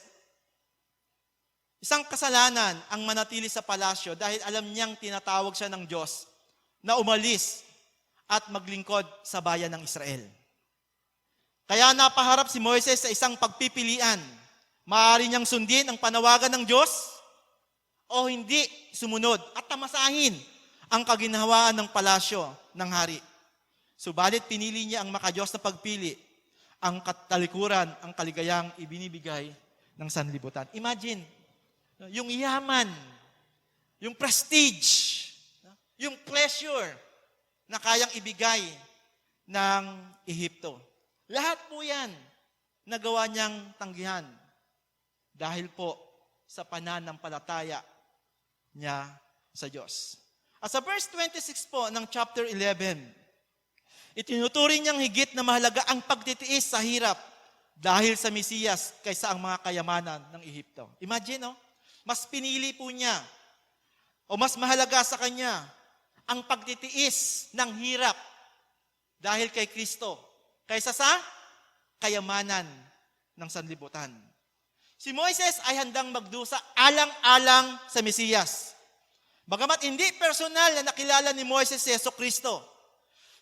Speaker 3: isang kasalanan ang manatili sa palasyo dahil alam niyang tinatawag siya ng Diyos na umalis at maglingkod sa bayan ng Israel. Kaya napaharap si Moises sa isang pagpipilian. Maaari niyang sundin ang panawagan ng Diyos o hindi sumunod at tamasahin ang kaginhawaan ng palasyo ng hari. Subalit pinili niya ang makadiyos na pagpili, ang katalikuran, ang kaligayang ibinibigay ng sanlibutan. Imagine, yung yaman, yung prestige, yung pleasure na kayang ibigay ng Ehipto. Lahat po yan nagawa niyang tanggihan dahil po sa pananampalataya niya sa Diyos. At sa verse 26 po ng chapter 11, itinuturing niyang higit na mahalaga ang pagtitiis sa hirap dahil sa Mesiyas kaysa ang mga kayamanan ng Ehipto. Imagine, mas pinili po niya o mas mahalaga sa kanya ang pagtitiis ng hirap dahil kay Kristo kaysa sa kayamanan ng sanlibutan. Si Moises ay handang magdusa alang-alang sa Mesiyas. Bagamat hindi personal na nakilala ni Moises si Jesucristo,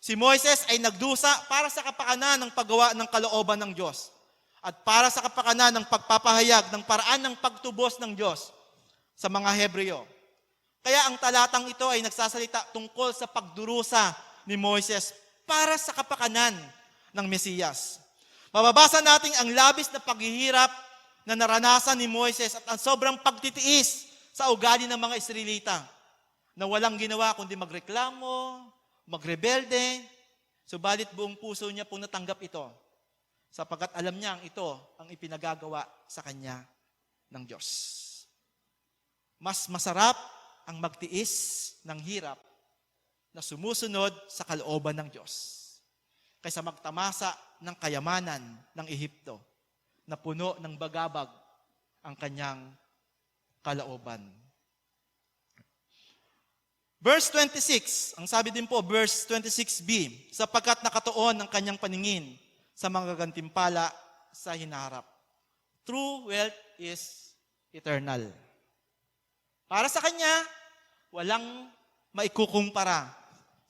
Speaker 3: si Moises ay nagdusa para sa kapakanan ng paggawa ng kalooban ng Diyos at para sa kapakanan ng pagpapahayag ng paraan ng pagtubos ng Diyos sa mga Hebreo. Kaya ang talatang ito ay nagsasalita tungkol sa pagdurusa ni Moises para sa kapakanan ng Mesiyas. Mababasa natin ang labis na paghihirap na naranasan ni Moises at ang sobrang pagtitiis sa ugali ng mga Israelita na walang ginawa kundi magreklamo, magrebelde, subalit buong puso niya pong natanggap ito sapagkat alam niyang ito ang ipinagagawa sa kanya ng Diyos. Mas masarap ang magtiis ng hirap na sumusunod sa kalooban ng Diyos kaysa magtamasa ng kayamanan ng Ehipto na puno ng bagabag ang kanyang kalooban. Verse 26, ang sabi din po, verse 26b, sapagkat nakatuon ang kanyang paningin sa mga gantimpala sa hinaharap. True wealth is eternal. Para sa kanya, walang maikukumpara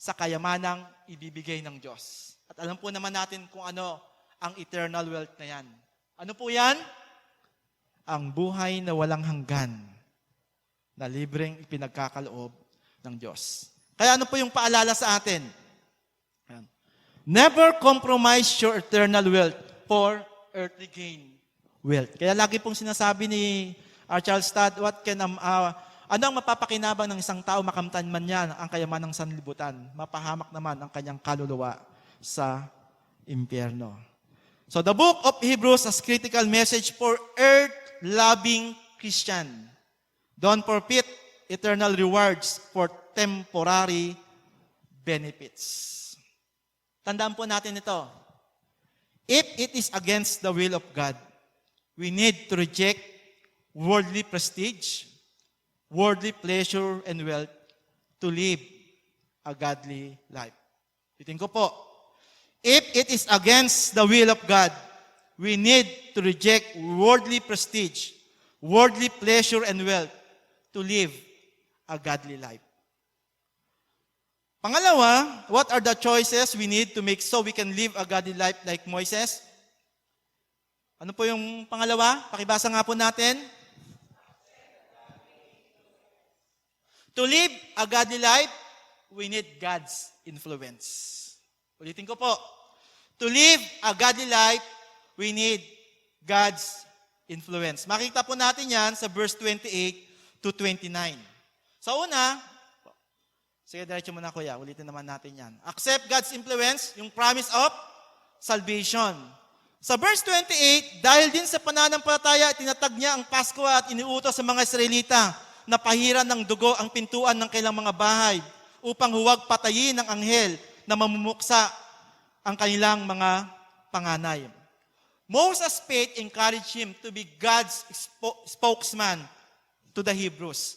Speaker 3: sa kayamanang ibibigay ng Diyos. At alam po naman natin kung ano ang eternal wealth na yan. Ano po yan? Ang buhay na walang hanggan na libreng ipinagkakaloob ng Diyos. Kaya ano po yung paalala sa atin? Never compromise your eternal wealth for earthly gain wealth. Kaya lagi pong sinasabi ni Charles Todd, ano ang mapapakinabang ng isang tao makamtan man niya ang kayaman ng sanlibutan? Mapahamak naman ang kanyang kaluluwa sa impyerno. So the book of Hebrews has critical message for earth-loving Christian. Don't forfeit eternal rewards for temporary benefits. Tandaan po natin ito. If it is against the will of God, we need to reject worldly prestige, worldly pleasure and wealth, to live a godly life. Itin ko po, if it is against the will of God, we need to reject worldly prestige, worldly pleasure and wealth to live a godly life. Pangalawa, what are the choices we need to make so we can live a godly life like Moises? Ano po yung pangalawa? Pakibasa nga po natin. To live a godly life, we need God's influence. Ulitin ko po. To live a godly life, we need God's influence. Makikita po natin yan sa verse 28 to 29. Sa una, sige, diretso muna kuya, ulitin naman natin yan. Accept God's influence, yung promise of salvation. Sa verse 28, dahil din sa pananampalataya, tinatag niya ang Pasko at iniutos sa mga Israelita na pahiran ng dugo ang pintuan ng kailang mga bahay upang huwag patayin ng anghel na mamumuksa ang kanilang mga panganay. Moses' faith encouraged him to be God's spokesman to the Hebrews.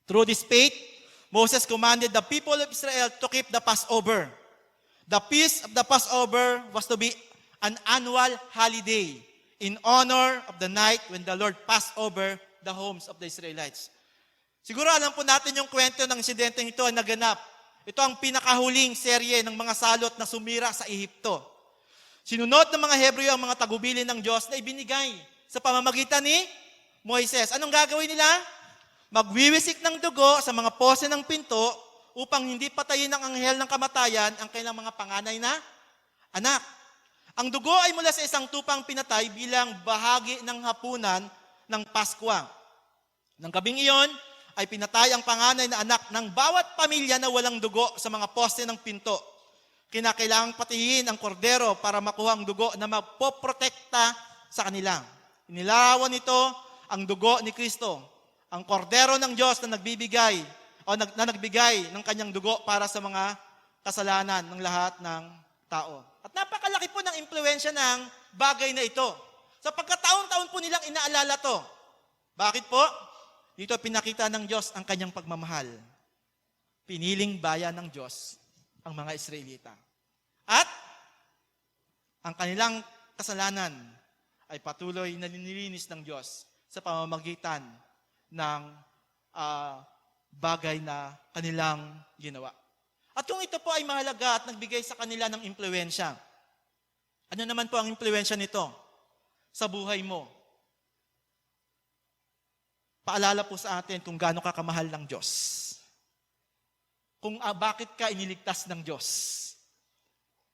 Speaker 3: Through this faith, Moses commanded the people of Israel to keep the Passover. The feast of the Passover was to be an annual holiday in honor of the night when the Lord passed over the homes of the Israelites. Siguro alam po natin yung kwento ng insidente ito ay naganap. Ito ang pinakahuling serye ng mga salot na sumira sa Ehipto. Sinunod ng mga Hebreo ang mga tagubilin ng Diyos na ibinigay sa pamamagitan ni Moises. Anong gagawin nila? Magwiwisik ng dugo sa mga pose ng pinto upang hindi patayin ng anghel ng kamatayan ang kailang mga panganay na anak. Ang dugo ay mula sa isang tupang pinatay bilang bahagi ng hapunan ng Pasko. Nang gabing iyon, ay pinatay ang panganay na anak ng bawat pamilya na walang dugo sa mga poste ng pinto. Kinakailangang patihin ang kordero para makuha ang dugo na magpoprotekta sa kanila. Inilarawan nito ang dugo ni Kristo, ang kordero ng Diyos na nagbibigay o na nagbigay ng kanyang dugo para sa mga kasalanan ng lahat ng tao. At napakalaki po ng impluwensya ng bagay na ito. Sa pagkataon-taon po nilang inaalala to. Bakit po? Dito pinakita ng Diyos ang kanyang pagmamahal. Piniling bayan ng Diyos ang mga Israelita. At ang kanilang kasalanan ay patuloy na nililinis ng Diyos sa pamamagitan ng bagay na kanilang ginawa. At kung ito po ay mahalaga at nagbigay sa kanila ng impluwensya, ano naman po ang impluwensya nito sa buhay mo? Paalala po sa atin kung gaano ka kamahal ng Diyos. Kung bakit ka iniligtas ng Diyos.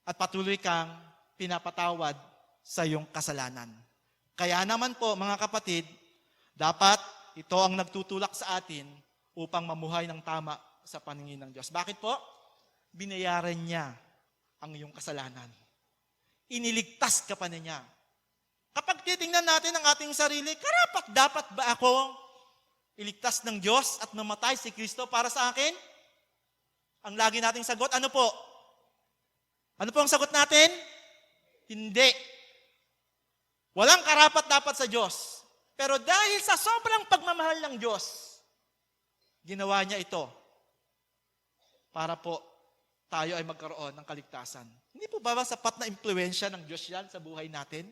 Speaker 3: At patuloy kang pinapatawad sa iyong kasalanan. Kaya naman po mga kapatid, dapat ito ang nagtutulak sa atin upang mamuhay ng tama sa paningin ng Diyos. Bakit po? Binayaran niya ang iyong kasalanan. Iniligtas ka pa niya. Kapag titingnan natin ang ating sarili, dapat ba ako iligtas ng Diyos at namatay si Kristo para sa akin? Ang lagi nating sagot, ano po? Ano po ang sagot natin? Hindi. Walang karapat-dapat sa Diyos. Pero dahil sa sobrang pagmamahal ng Diyos, ginawa niya ito para po tayo ay magkaroon ng kaligtasan. Hindi po ba sapat na impluwensya ng Diyos yan sa buhay natin?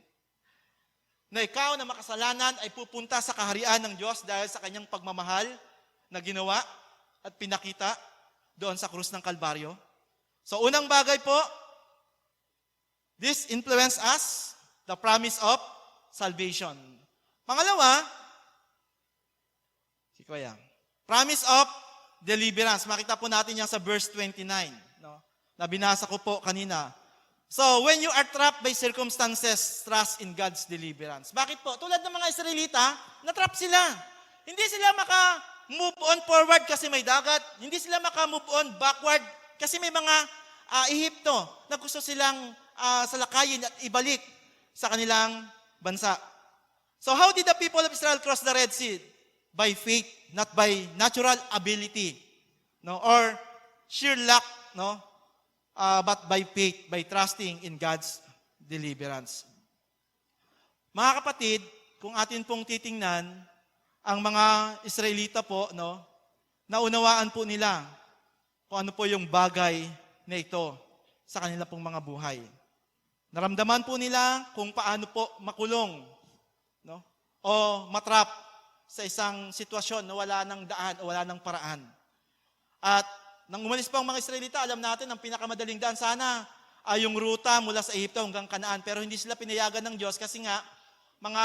Speaker 3: Na ikaw na makasalanan ay pupunta sa kaharian ng Diyos dahil sa kanyang pagmamahal na ginawa at pinakita doon sa krus ng Kalbaryo. So unang bagay po, this influence us, the promise of salvation. Pangalawa, promise of deliverance. Makita po natin yan sa verse 29. No? Na binasa ko po kanina. So, when you are trapped by circumstances, trust in God's deliverance. Bakit po? Tulad ng mga Israelita, na-trap sila. Hindi sila maka-move on forward kasi may dagat. Hindi sila maka-move on backward kasi may mga Ehipto na gusto silang salakayin at ibalik sa kanilang bansa. So, how did the people of Israel cross the Red Sea? By faith, not by natural ability, no, or sheer luck, no, but by faith, by trusting in God's deliverance. Mga kapatid, kung atin pong titingnan, ang mga Israelita po, no, naunawaan po nila kung ano po yung bagay na ito sa kanila pong mga buhay. Naramdaman po nila kung paano po makulong, no? O matrap sa isang sitwasyon na wala ng daan o wala ng paraan. At nang umalis pa ang mga Israelita, alam natin ang pinakamadaling daan sana ay yung ruta mula sa Ehipto hanggang Kanaan. Pero hindi sila pinayagan ng Diyos kasi nga mga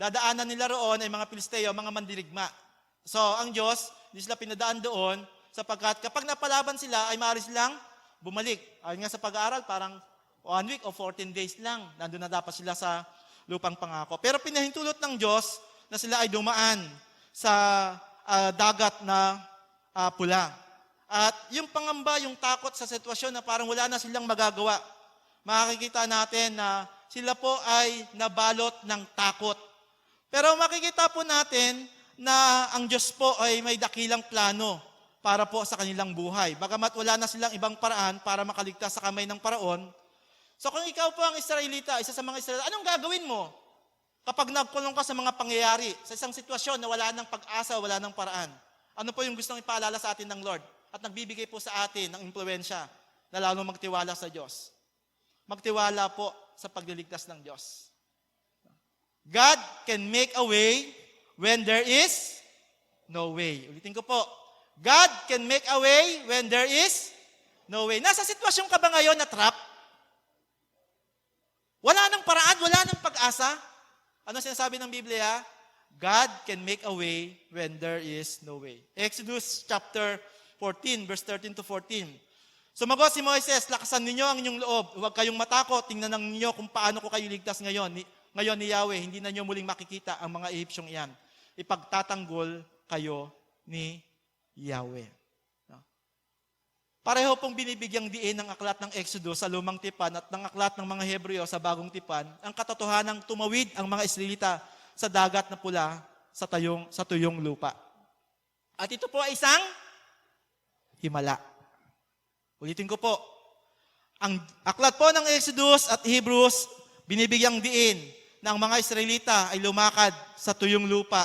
Speaker 3: dadaanan nila roon ay mga Pilisteo, mga mandirigma. So ang Diyos, hindi sila pinadaan doon sapagkat kapag napalaban sila ay maaari silang bumalik. Ayon nga sa pag-aaral, parang 1 week o 14 days lang, nandun na dapat sila sa lupang pangako. Pero pinahintulot ng Diyos na sila ay dumaan sa dagat na pula. At yung pangamba, yung takot sa sitwasyon na parang wala na silang magagawa, makikita natin na sila po ay nabalot ng takot. Pero makikita po natin na ang Diyos po ay may dakilang plano para po sa kanilang buhay. Bagamat wala na silang ibang paraan para makaligtas sa kamay ng Paraon. So kung ikaw po ang Israelita, isa sa mga Israelita, anong gagawin mo kapag nagkulong ka sa mga pangyayari, sa isang sitwasyon na wala ng pag-asa, wala ng paraan? Ano po yung gustong ipaalala sa atin ng Lord? At nagbibigay po sa atin ng impluensya na lalong magtiwala sa Diyos. Magtiwala po sa pagliligtas ng Diyos. God can make a way when there is no way. Ulitin ko po. God can make a way when there is no way. Nasa sitwasyon ka ba ngayon na trap? Wala nang paraan, wala nang pag-asa. Ano sinasabi ng Biblia? God can make a way when there is no way. Exodus chapter 14, verse 13 to 14. Sumagot si Moises, lakasan ninyo ang inyong loob. Huwag kayong matakot. Tingnan ninyo kung paano ko kayo ligtas ngayon. Ngayon ni Yahweh, hindi na nyo muling makikita ang mga Ehipsyong iyan. Ipagtatanggol kayo ni Yahweh. No? Pareho pong binibigyang diin ng aklat ng Exodus sa Lumang Tipan at ng aklat ng mga Hebreo sa Bagong Tipan ang katotohanang tumawid ang mga Israelita sa dagat na pula sa tuyong lupa. At ito po ay isang himala. Ulitin ko po. Ang aklat po ng Exodus at Hebrews, binibigyang diin na ang mga Israelita ay lumakad sa tuyong lupa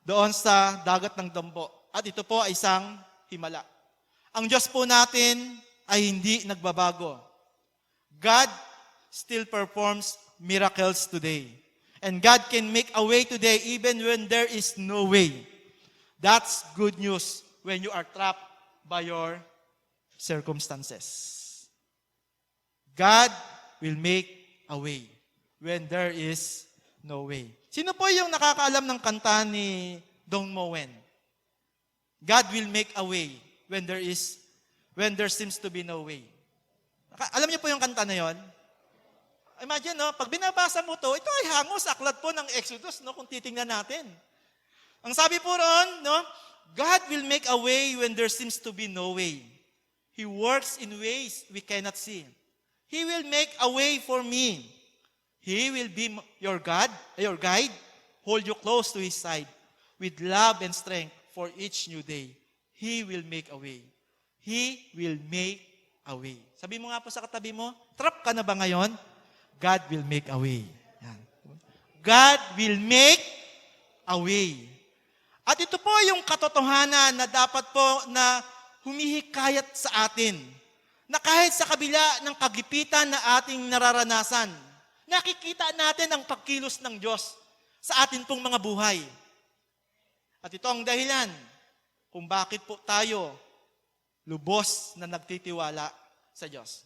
Speaker 3: doon sa dagat ng dambo. At ito po ay isang himala. Ang Diyos po natin ay hindi nagbabago. God still performs miracles today. And God can make a way today even when there is no way. That's good news when you are trapped by your circumstances. God will make a way when there is no way. Sino po yung nakakaalam ng kanta ni Dong Moen? God will make a way when there seems to be no way. Alam niyo po yung kanta na yon? Imagine, no, pag binabasa mo to, ito ay hango sa aklat po ng Exodus, no, kung titingnan natin. Ang sabi po ron, no, God will make a way when there seems to be no way. He works in ways we cannot see. He will make a way for me. He will be your God, your guide, hold you close to His side with love and strength for each new day. He will make a way. He will make a way. Sabi mo nga po sa katabi mo, trap ka na ba ngayon? God will make a way. Yan. God will make a way. At ito po yung katotohanan na dapat po na humihikayat sa atin. Na kahit sa kabila ng kagipitan na ating nararanasan, nakikita natin ang pagkilos ng Diyos sa atin pong mga buhay. At ito ang dahilan kung bakit po tayo lubos na nagtitiwala sa Diyos.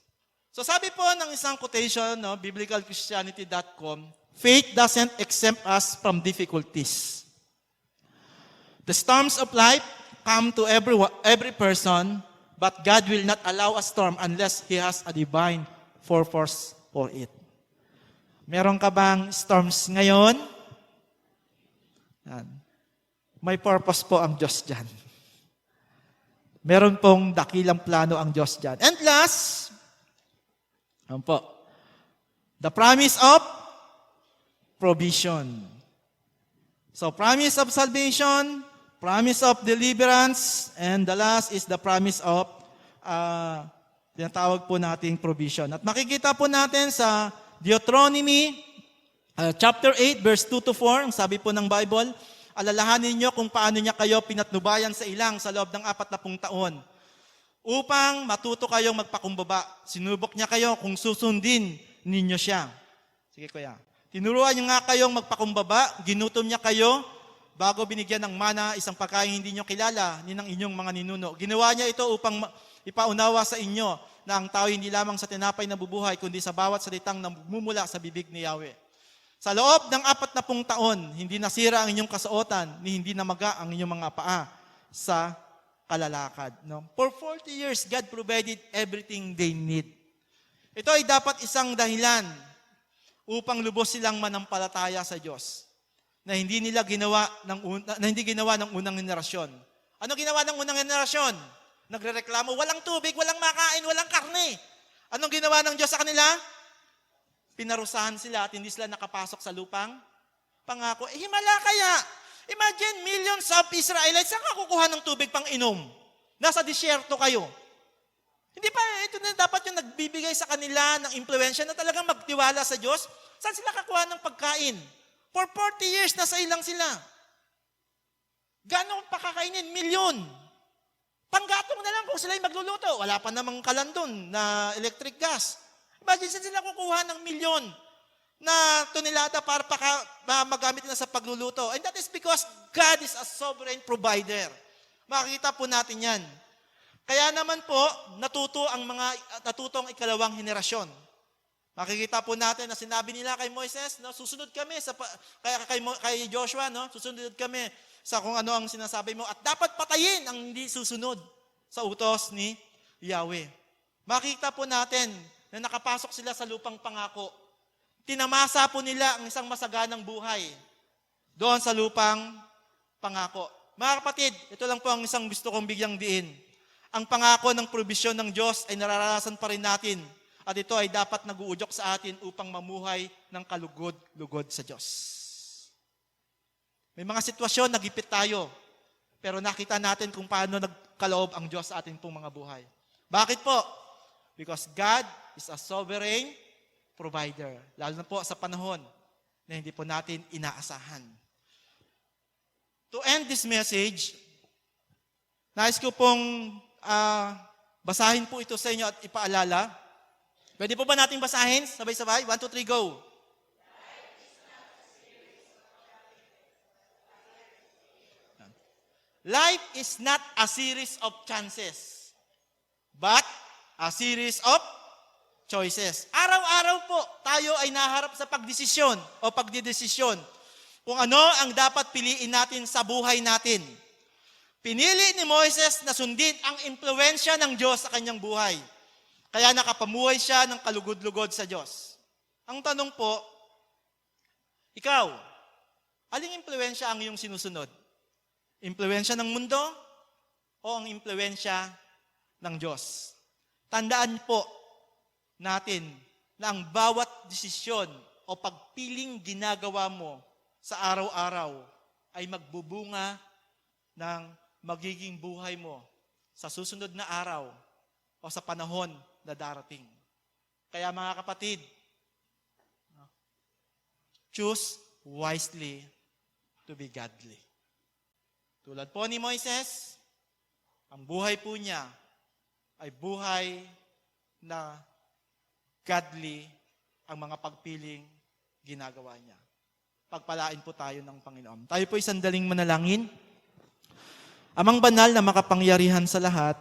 Speaker 3: So sabi po ng isang quotation, no, biblicalchristianity.com, faith doesn't exempt us from difficulties. The storms of life come to every person, but God will not allow a storm unless He has a divine purpose for it. Meron ka bang storms ngayon? Yan. May purpose po ang Diyos dyan. Meron pong dakilang plano ang Diyos dyan. And last, po, the promise of provision. So, promise of salvation, promise of deliverance, and the last is the promise of tinatawag po nating provision. At makikita po natin sa Deuteronomy chapter 8, verse 2 to 4, ang sabi po ng Bible, alalahanin niyo kung paano niya kayo pinatnubayan sa ilang sa loob ng 40 taon. Upang matuto kayong magpakumbaba. Sinubok niya kayo kung susundin ninyo siya. Sige kuya. Tinuruan niya nga kayong magpakumbaba, ginutom niya kayo, bago binigyan ng mana, isang pagkain hindi niyo kilala, ni ng inyong mga ninuno. Ginawa niya ito upang ipaunawa sa inyo na ang tao hindi lamang sa tinapay na bubuhay, kundi sa bawat salitang namumula sa bibig ni Yahweh. Sa loob ng 40 taon, hindi nasira ang inyong kasuotan, ni hindi namaga ang inyong mga paa sa kalalakad. No? For 40 years, God provided everything they need. Ito ay dapat isang dahilan upang lubos silang manampalataya sa Diyos na hindi ginawa ng unang henerasyon. Ano ginawa ng unang henerasyon? Nagrereklamo, walang tubig, walang makain, walang karne. Anong ginawa ng Diyos sa kanila? Pinarusahan sila at hindi sila nakapasok sa lupang pangako. Himala kaya. Imagine, millions of Israelites, saan ka kukuha ng tubig pang inom? Nasa disyerto kayo. Hindi pa, ito na dapat yung nagbibigay sa kanila ng impluensya na talagang magtiwala sa Diyos. Saan sila kakuha ng pagkain? For 40 years, nasa ilang sila. Gano'ng pakakainin? Milyon. Panggatong na lang kung sila'y magluluto. Wala pa namang kalandon na electric gas. Imagine saan sila kukuha ng milyon na tonelada para magamit na sa pagluluto. And that is because God is a sovereign provider. Makikita po natin yan. Kaya naman po, natuto ang ikalawang henerasyon. Makikita po natin na sinabi nila kay Moises, no, susunod kami kay Joshua, no, susunod kami sa kung ano ang sinasabi mo at dapat patayin ang hindi susunod sa utos ni Yahweh. Makikita po natin na nakapasok sila sa lupang pangako. Tinamasa po nila ang isang masaganang buhay doon sa lupang pangako. Mga kapatid, ito lang po ang isang gusto kong bigyang diin. Ang pangako ng probisyon ng Diyos ay nararanasan pa rin natin at ito ay dapat nag-uudyok sa atin upang mamuhay ng kalugod-lugod sa Diyos. May mga sitwasyon, nagipit tayo, pero nakita natin kung paano nagkaloob ang Diyos sa ating pong mga buhay. Bakit po? Because God is a sovereign provider. Lalo na po sa panahon na hindi po natin inaasahan. To end this message, nais ko pong basahin po ito sa inyo at ipaalala. Pwede po ba nating basahin? Sabay-sabay? 1, 2, 3, go! Life is not a series of chances, but a series of choices. Araw-araw po, tayo ay naharap sa pagdesisyon o pagdidesisyon kung ano ang dapat piliin natin sa buhay natin. Pinili ni Moises na sundin ang impluensya ng Diyos sa kanyang buhay. Kaya nakapamuhay siya ng kalugod-lugod sa Diyos. Ang tanong po, ikaw, aling impluensya ang iyong sinusunod? Impluensya ng mundo o ang impluensya ng Diyos? Tandaan po natin na ang bawat desisyon o pagpiling ginagawa mo sa araw-araw ay magbubunga ng magiging buhay mo sa susunod na araw o sa panahon na darating. Kaya mga kapatid, choose wisely to be godly. Tulad po ni Moises, ang buhay po niya ay buhay na godly ang mga pagpiling ginagawa niya. Pagpalain po tayo ng Panginoon. Tayo po isang sandaling manalangin. Amang banal na makapangyarihan sa lahat,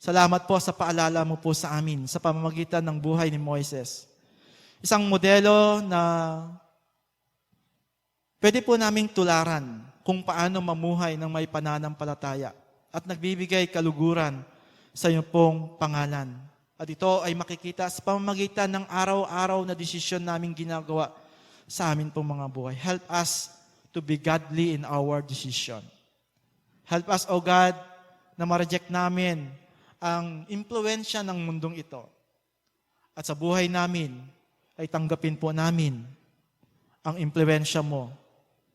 Speaker 3: salamat po sa paalala mo po sa amin sa pamamagitan ng buhay ni Moises. Isang modelo na pwede po naming tularan kung paano mamuhay ng may pananampalataya at nagbibigay kaluguran sa iyong pong pangalan. At ito ay makikita sa pamamagitan ng araw-araw na desisyon naming ginagawa sa amin pong mga buhay. Help us to be godly in our decision. Help us, O God, na ma-reject namin ang impluensya ng mundong ito. At sa buhay namin, ay tanggapin po namin ang impluensya mo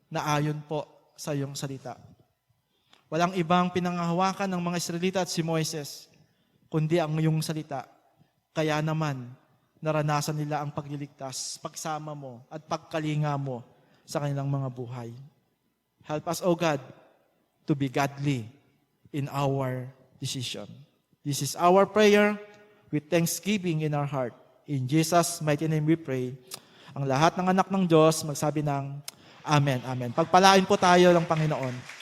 Speaker 3: na ayon po sa iyong salita. Walang ibang pinanghahawakan ng mga Israelita at si Moises, kundi ang iyong salita. Kaya naman, naranasan nila ang pagliligtas, pagsama mo at pagkalinga mo sa kanilang mga buhay. Help us, O God, to be godly in our decision. This is our prayer with thanksgiving in our heart. In Jesus' mighty name we pray. Ang lahat ng anak ng Diyos magsabi ng Amen, Amen. Pagpalain po tayo ng Panginoon.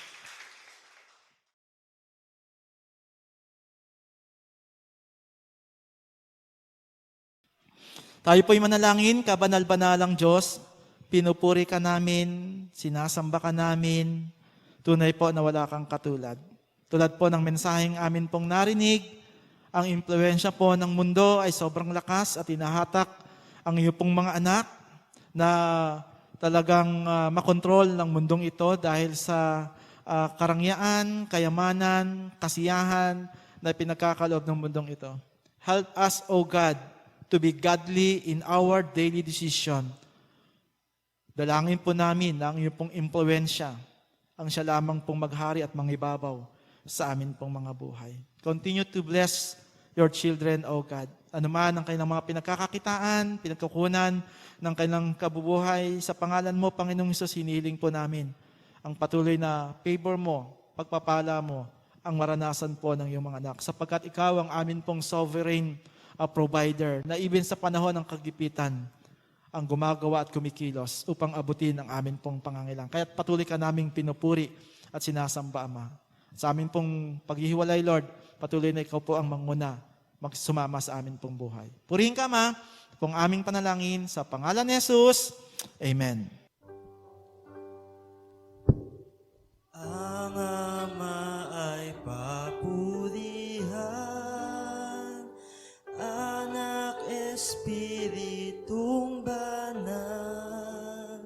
Speaker 3: Tayo po'y manalangin, kabanal-banalang Diyos, pinupuri ka namin, sinasamba ka namin, tunay po na wala kang katulad. Tulad po ng mensaheng amin pong narinig, ang impluensya po ng mundo ay sobrang lakas at inahatak ang iyo pong mga anak na talagang makontrol ng mundong ito dahil sa karangyaan, kayamanan, kasiyahan na pinagkakaloob ng mundong ito. Help us, O God, to be godly in our daily decision. Dalangin po namin na ang iyong pong impluensya ang siya lamang pong maghari at mangibabaw sa amin pong mga buhay. Continue to bless your children, O God. Ano man ang kanilang mga pinagkakakitaan, pinagkukunan ng kanilang kabubuhay, sa pangalan mo, Panginoong Hesus, hinihiling po namin ang patuloy na favor mo, pagpapala mo, ang maranasan po ng iyong mga anak. Sapagkat ikaw ang amin pong sovereign provider na even sa panahon ng kagipitan ang gumagawa at kumikilos upang abutin ang amin pong pangangailangan. Kaya patuloy ka naming pinupuri at sinasamba, Ama. Sa amin pong paghihiwalay, Lord, patuloy na ikaw po ang manguna magsumama sa amin pong buhay. Purihin ka, Ama, pong aming panalangin sa pangalan ni Jesus. Amen.
Speaker 2: Ang Ama ay papurihan, Anak, Espiritong Banal,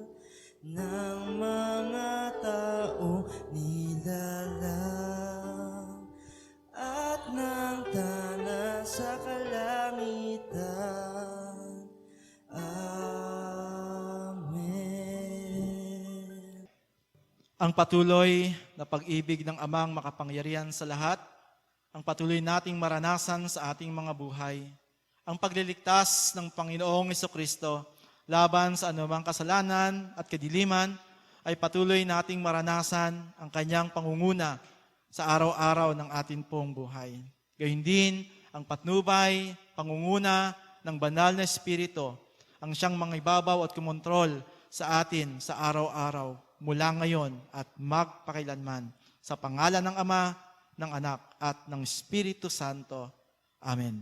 Speaker 2: ng mga taong nilalang, at ng tanan sa kalangitan. Amen.
Speaker 3: Ang patuloy na pag-ibig ng Amang makapangyarihan sa lahat, ang patuloy nating maranasan sa ating mga buhay, ang pagliligtas ng Panginoong Jesucristo laban sa anumang kasalanan at kadiliman, ay patuloy nating maranasan ang kanyang pangunguna sa araw-araw ng ating pong buhay. Gayun din, ang patnubay, pangunguna ng banal na Espiritu, ang siyang mangibabaw at kumontrol sa atin sa araw-araw, mula ngayon at magpakailanman. Sa pangalan ng Ama, ng Anak, at ng Espiritu Santo. Amen.